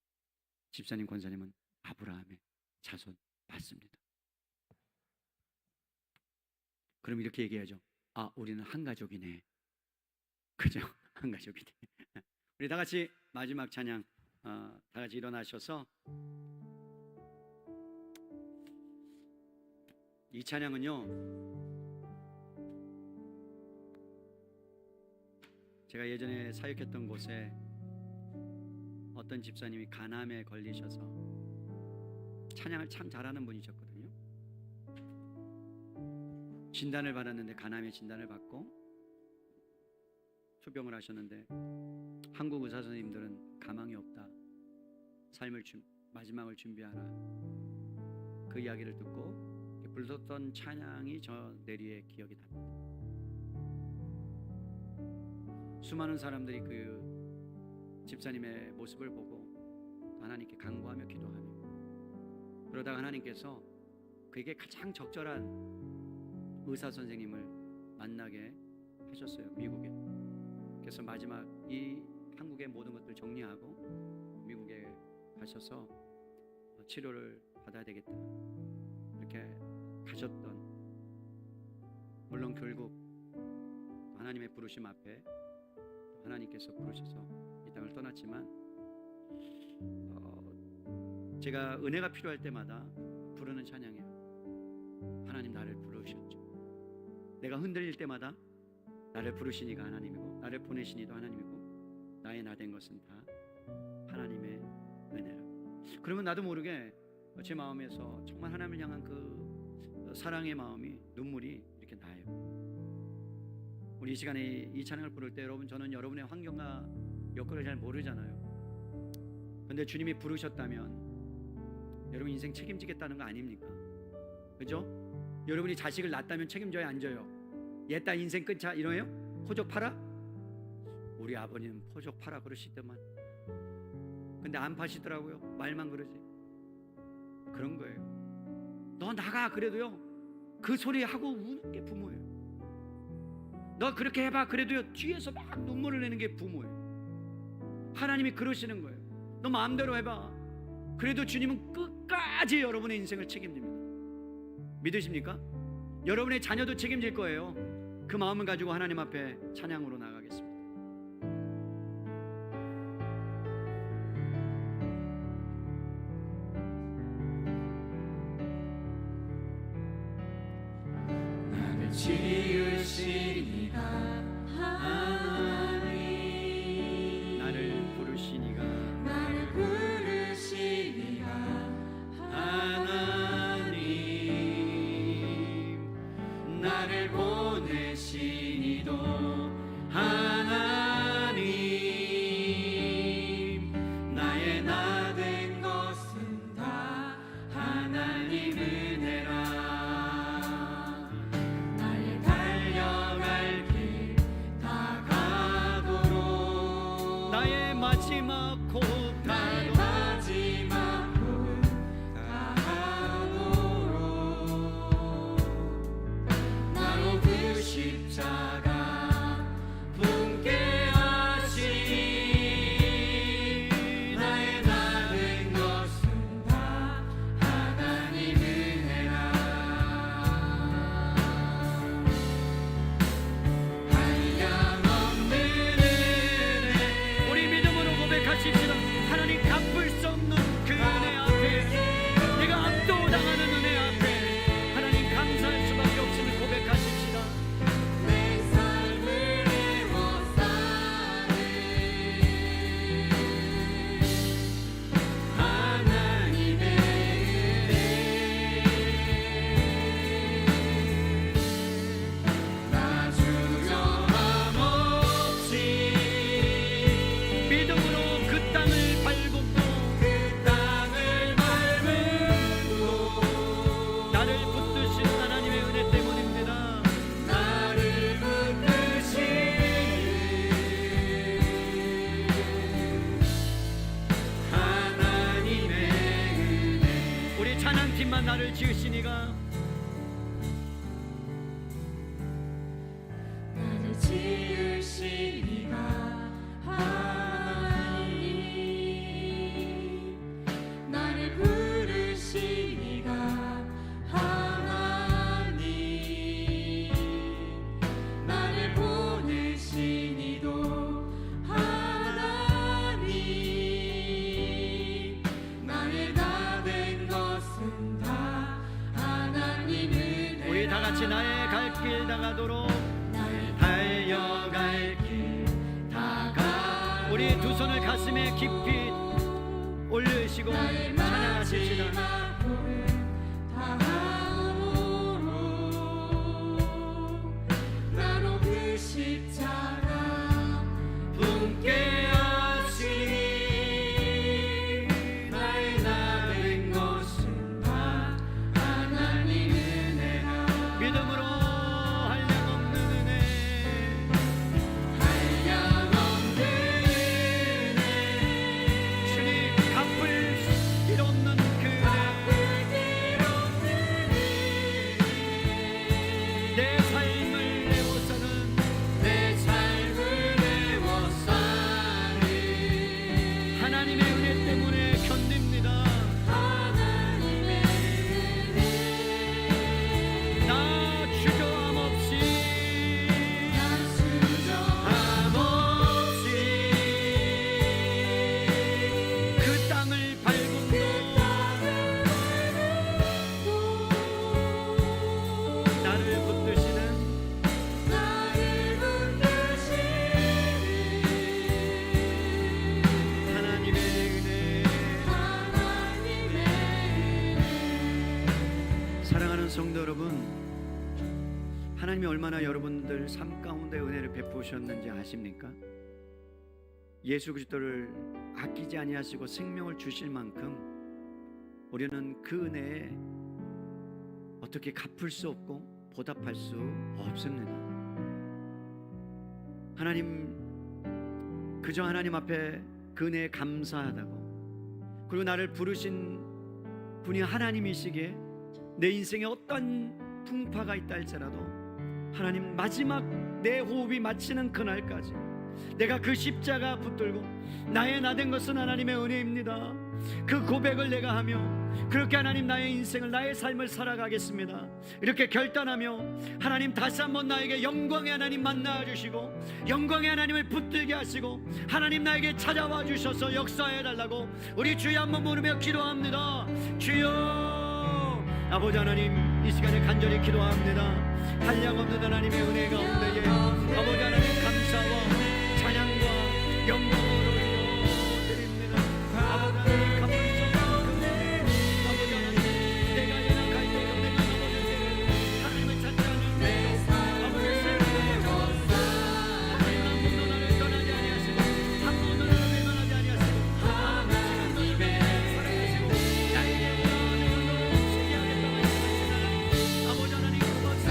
집사님, 권사님은 아브라함의 자손 맞습니다. 그럼 이렇게 얘기하죠. 아, 우리는 한 가족이네. 그죠? 한 가족이네. 우리 다 같이 마지막 찬양 다 같이 일어나셔서, 이 찬양은요, 제가 예전에 사역했던 곳에 어떤 집사님이 간암에 걸리셔서 찬양을 참 잘하는 분이셨거든요. 진단을 받았는데, 간암의 진단을 받고 투병을 하셨는데, 한국 의사 선생님들은 가망이 없다, 삶을 마지막을 준비하라, 그 이야기를 듣고 불렀던 찬양이 저 내리의 기억이 납니다. 수많은 사람들이 그 집사님의 모습을 보고 하나님께 간구하며 기도하며, 그러다가 하나님께서 그에게 가장 적절한 의사 선생님을 만나게 하셨어요, 미국에. 그래서 마지막 이 한국의 모든 것들을 정리하고 미국에 가셔서 치료를 받아야 되겠다, 이렇게 가셨던, 물론 결국 하나님의 부르심 앞에 하나님께서 부르셔서 이 땅을 떠났지만, 제가 은혜가 필요할 때마다 부르는 찬양이에요. 하나님 나를 부르셨죠. 내가 흔들릴 때마다 나를 부르시니가 하나님이고, 나를 보내시니도 하나님이고, 나의 나 된 것은 다 하나님의 은혜라. 그러면 나도 모르게 제 마음에서 정말 하나님을 향한 그 사랑의 마음이, 눈물이 이렇게 나요. 우리 이 시간에 이 찬양을 부를 때 여러분, 저는 여러분의 환경과 여건을 잘 모르잖아요. 근데 주님이 부르셨다면 여러분 인생 책임지겠다는 거 아닙니까? 그죠? 여러분이 자식을 낳았다면 책임져야 안 져요? 얘 딸 인생 끝이야 이러요? 포적 팔아? 우리 아버님은 포적 팔아 그러시더만, 근데 안 파시더라고요. 말만 그러지. 그런 거예요. 너 나가 그래도요, 그 소리 하고 우는 게 부모예요. 너 그렇게 해봐 그래도요, 뒤에서 막 눈물을 내는 게 부모예요. 하나님이 그러시는 거예요. 너 마음대로 해봐. 그래도 주님은 끝까지 여러분의 인생을 책임집니다. 믿으십니까? 여러분의 자녀도 책임질 거예요. 그 마음을 가지고 하나님 앞에 찬양으로 나가겠습니다. 나를 지으시니가 하나님, 나를 부르시니가 나를 부르시니가 하나님, 나를 보내시니도 하나님, 마지막 호흡 나의 다하도록 마지막 호흡 다하도록 나로 그 십자가 품게 하시니 나의 나 된 것은 다 하나님 은혜라 한량없는 은혜 우리 믿음으로 고백하십시다. 하나님 갚을 수 없는 그 은혜 앞에, 내가 압도당하는 은혜 앞에 하나님 감사할 수밖에 없음을 고백하십시다. 내 삶을 애워싸는 하나님의 은혜 나 주저함 없이 믿음으로 그 땅을 밟음도 그 땅을 밟음도 나를 붙드신 하나님의 은혜 때문입니다. 나를 붙드시는 하나님의 은혜 우리 찬양팀만 나를 지으시니가 나를 지으시니가 하나님 나를 부르시니가 하나님 나를 보내시니도 하나님 나의 다 된 것은 다 하나님 은혜라 우리 다 같이 나의 갈 길 다가도록 나의 달려갈 길 다가 우리 두 손을 가슴에 깊이 올리시고 나의 찬양하십시다. 마지막 호흡 다하도록 나로 그 십자가 품게 하시니 나의 나 된 것은 다 하나님 은혜라 믿음으로 한량없는 은혜 한량없는 은혜 주님 갚을 길 없는 그 갚을 길 없는 내 삶을 내어서는 내 삶을 애워싸는 하나님의 은혜 때문에 견딥니다. 하나님의 은혜 나 주저함 없이 나 수저함 없이 그 땅을 밟음도 나를 붙드시는 나를 붙드시는 하나님의 은혜. 하나님의 사랑하는 성도 여러분, 하나님이 얼마나 여러분들 삶 가운데 은혜를 베푸셨는지 아십니까? 예수 그리스도를 아끼지 아니하시고 생명을 주실 만큼 우리는 그 은혜에 어떻게 갚을 수 없고 보답할 수 없습니다. 하나님, 그저 하나님 앞에 그 은혜에 감사하다고, 그리고 나를 부르신 분이 하나님이시기에 내 인생에 어떤 풍파가 있다 할지라도 하나님 마지막 내 호흡이 마치는 그날까지 내가 그 십자가 붙들고 나의 나 된 것은 하나님의 은혜입니다. 그 고백을 내가 하며 그렇게 하나님 나의 인생을 나의 삶을 살아가겠습니다. 이렇게 결단하며 하나님 다시 한번 나에게 영광의 하나님 만나 주시고 영광의 하나님을 붙들게 하시고 하나님 나에게 찾아와 주셔서 역사해 달라고 우리 주여 한번 부르며 기도합니다. 주여 아버지 하나님, 이 시간에 간절히 기도합니다. 한량없는 하나님의 은혜 가운데에 아버지 하나님 감사와 찬양과 영광을 올려드립니다. 아버지 하나님 갚을 수 없는 그 은혜, 아버지 하나님 내가 연약할 때가 내가 넘어질 때 하나님을 찾지 않을 때 아버지 슬픔을 하나님 한 번도 나를 떠나지 아니하시고 한 번도 나를 외면하지 아니하시고 하나님의 사랑하시고 나에게 오라 내가 너를 지키하겠다고 하시는 아버지 하나님 고맙습니다.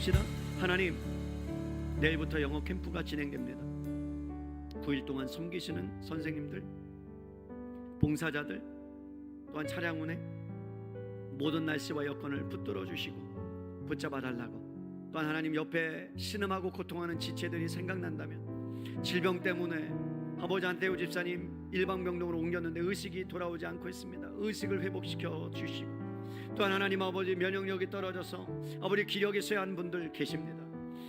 기도합시다. 하나님, 내일부터 영어 캠프가 진행됩니다. 9일 동안 섬기시는 선생님들, 봉사자들, 또한 차량 운행, 모든 날씨와 여건을 붙들어 주시고 붙잡아 달라고. 또한 하나님, 옆에 신음하고 고통하는 지체들이 생각난다면, 질병 때문에 아버지 한태우 집사님 일방병동으로 옮겼는데 의식이 돌아오지 않고 있습니다. 의식을 회복시켜 주시고, 또한 하나님 아버지, 면역력이 떨어져서 아버지 기력이 쇠한 분들 계십니다.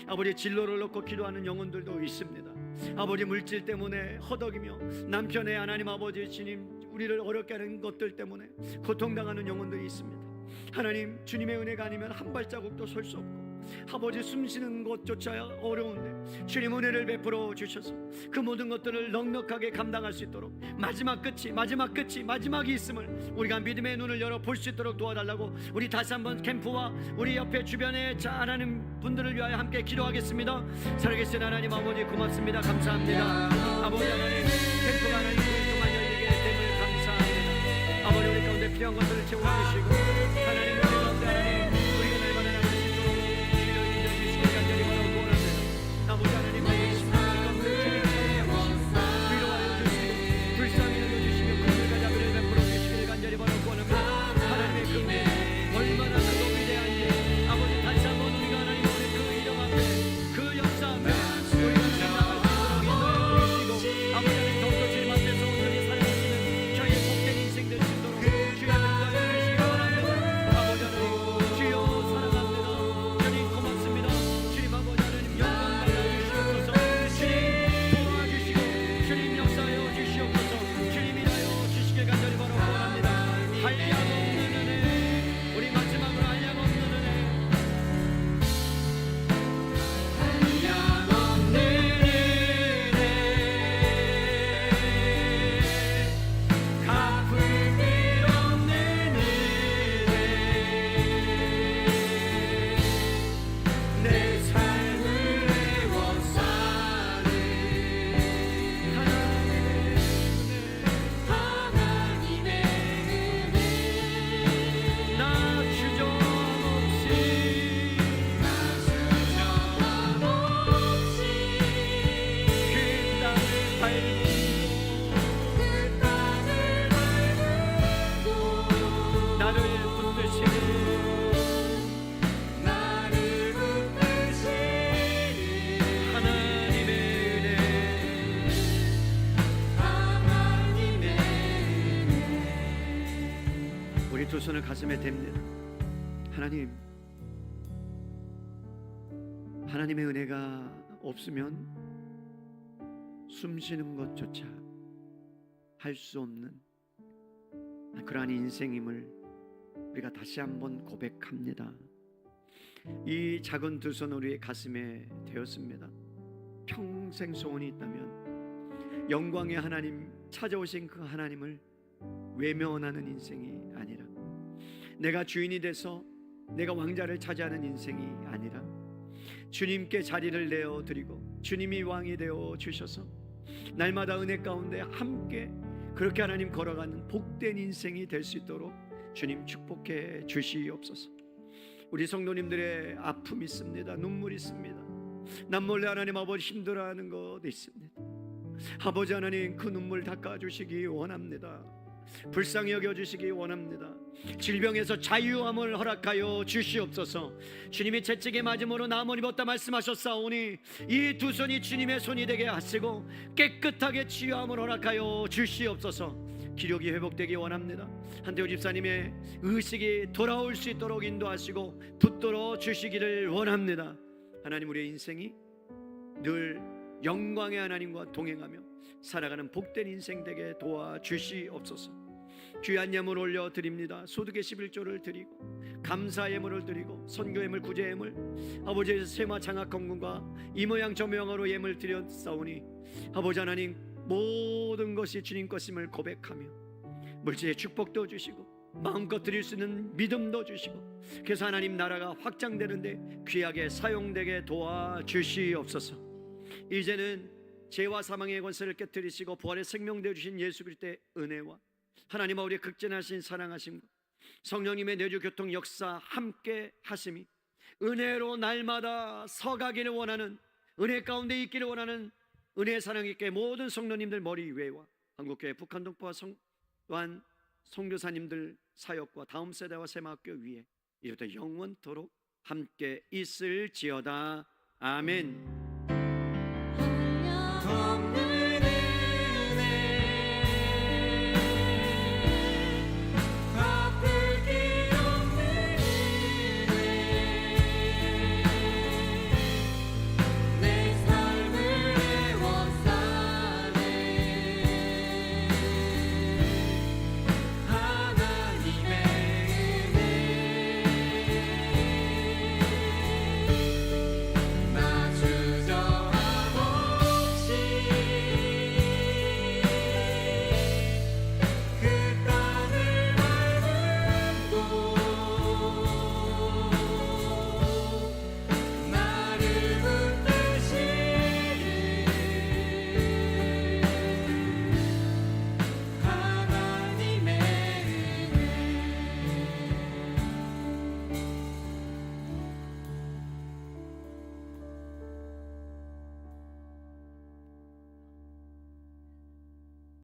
아버지, 진로를 놓고 기도하는 영혼들도 있습니다. 아버지, 물질 때문에 허덕이며 남편의 하나님 아버지 주님 우리를 어렵게 하는 것들 때문에 고통당하는 영혼들이 있습니다. 하나님, 주님의 은혜가 아니면 한 발자국도 설 수 없고 아버지, 숨쉬는 것조차 어려운데 주님 은혜를 베풀어 주셔서 그 모든 것들을 넉넉하게 감당할 수 있도록 마지막이 있음을 우리가 믿음의 눈을 열어 볼 수 있도록 도와달라고, 우리 다시 한번 캠프와 우리 옆에 주변에 잘하는 분들을 위하여 함께 기도하겠습니다. 살아계신 하나님 아버지, 고맙습니다. 감사합니다. 아버지 하나님, 캠프가 하나님 우리 동안 열리게 됨을 감사합니다. 아버지, 우리 가운데 필요한 것들을 채워주시고, 하나님 우리 가운데 하나님 우리가 날마다 나가신 주 주여 인정해 주시길 간절히 원하고 원합니다. 아버지 하나님, 우리 심령을 가운데 주님의 위로하여 주시고 불쌍히 여겨주시며 긍휼과 자비를 베풀어 주시길 간절히 원하고 원합니다. 하나님의 긍휼 얼마나 크고 위대한지 아버지, 다시 한번 우리가 하나님 오늘 그 이름 앞에, 그 역사 앞에 우리가 나갈 수 있도록 인도해 주시고, 아버지 하나님 더욱더 주님 앞에서 온전히 살아가시는 저희의 복된 인생 될 수 있도록 주의 은혜를 주시기 바랍니다. 아버지 하나님, 주여 사랑합니다. 주님 고맙습니다. 주님 아버지 하나님, 영광 받아 주시옵소서. 주님 도와주시고 주님 역사하여 주시옵소서. 주님 일하여 주시길 간절히 바라고 원합니다. 한량 없는 은혜, 우리 마지막으로 한량 없는 은혜, 한량 없는 은혜, 갚을 길 없는 은혜, 내 삶을 애워싸는 하나님의 은혜, 나 주저함 없이 그 땅을 밟고 나를 붙드시는 하나님의 은혜, 우리 두 손을 가슴에 댑니다. 하나님, 하나님의 은혜가 없으면 숨쉬는 것조차 할 수 없는 그러한 인생임을 우리가 다시 한번 고백합니다. 이 작은 두 손 우리의 가슴에 되었습니다. 평생 소원이 있다면 영광의 하나님, 찾아오신 그 하나님을 외면하는 인생이 아니라, 내가 주인이 돼서 내가 왕자를 차지하는 인생이 아니라, 주님께 자리를 내어드리고 주님이 왕이 되어 주셔서 날마다 은혜 가운데 함께 그렇게 하나님 걸어가는 복된 인생이 될 수 있도록 주님 축복해 주시옵소서. 우리 성도님들의 아픔이 있습니다. 눈물이 있습니다. 남몰래 하나님 아버지 힘들어하는 것 있습니다. 아버지 하나님, 그 눈물 닦아주시기 원합니다. 불쌍히 여겨주시기 원합니다. 질병에서 자유함을 허락하여 주시옵소서. 주님이 채찍에 맞음으로 나무를 입었다 말씀하셨사오니 이 두 손이 주님의 손이 되게 하시고 깨끗하게 치유함을 허락하여 주시옵소서. 기력이 회복되기 원합니다. 한태우 집사님의 의식이 돌아올 수 있도록 인도하시고 붙들어 주시기를 원합니다. 하나님, 우리의 인생이 늘 영광의 하나님과 동행하며 살아가는 복된 인생 되게 도와주시옵소서. 귀한 예물 올려드립니다. 소득의 11조를 드리고 감사 예물을 드리고 선교 예물, 구제 예물, 아버지의 세마 장학 건군과 이 모양 저 모양으로 예물 드렸사오니 아버지 하나님, 모든 것이 주님 것임을 고백하며 물질의 축복도 주시고 마음껏 드릴 수 있는 믿음도 주시고, 그래서 하나님 나라가 확장되는데 귀하게 사용되게 도와주시옵소서. 이제는 죄와 사망의 권세를 깨뜨리시고 부활의 생명 되어 주신 예수 그리스도의 은혜와 하나님 아버지의 극진하신 사랑하심과 성령님의 내주 교통 역사 함께 하심이 은혜로 날마다 서가기를 원하는, 은혜 가운데 있기를 원하는 은혜의 사랑 있게 모든 성도님들 머리 위에와 한국교회 북한동포와 또한 선교사님들 사역과 다음 세대와 새마을학교 위에 이제부터 영원토록 함께 있을지어다. 아멘.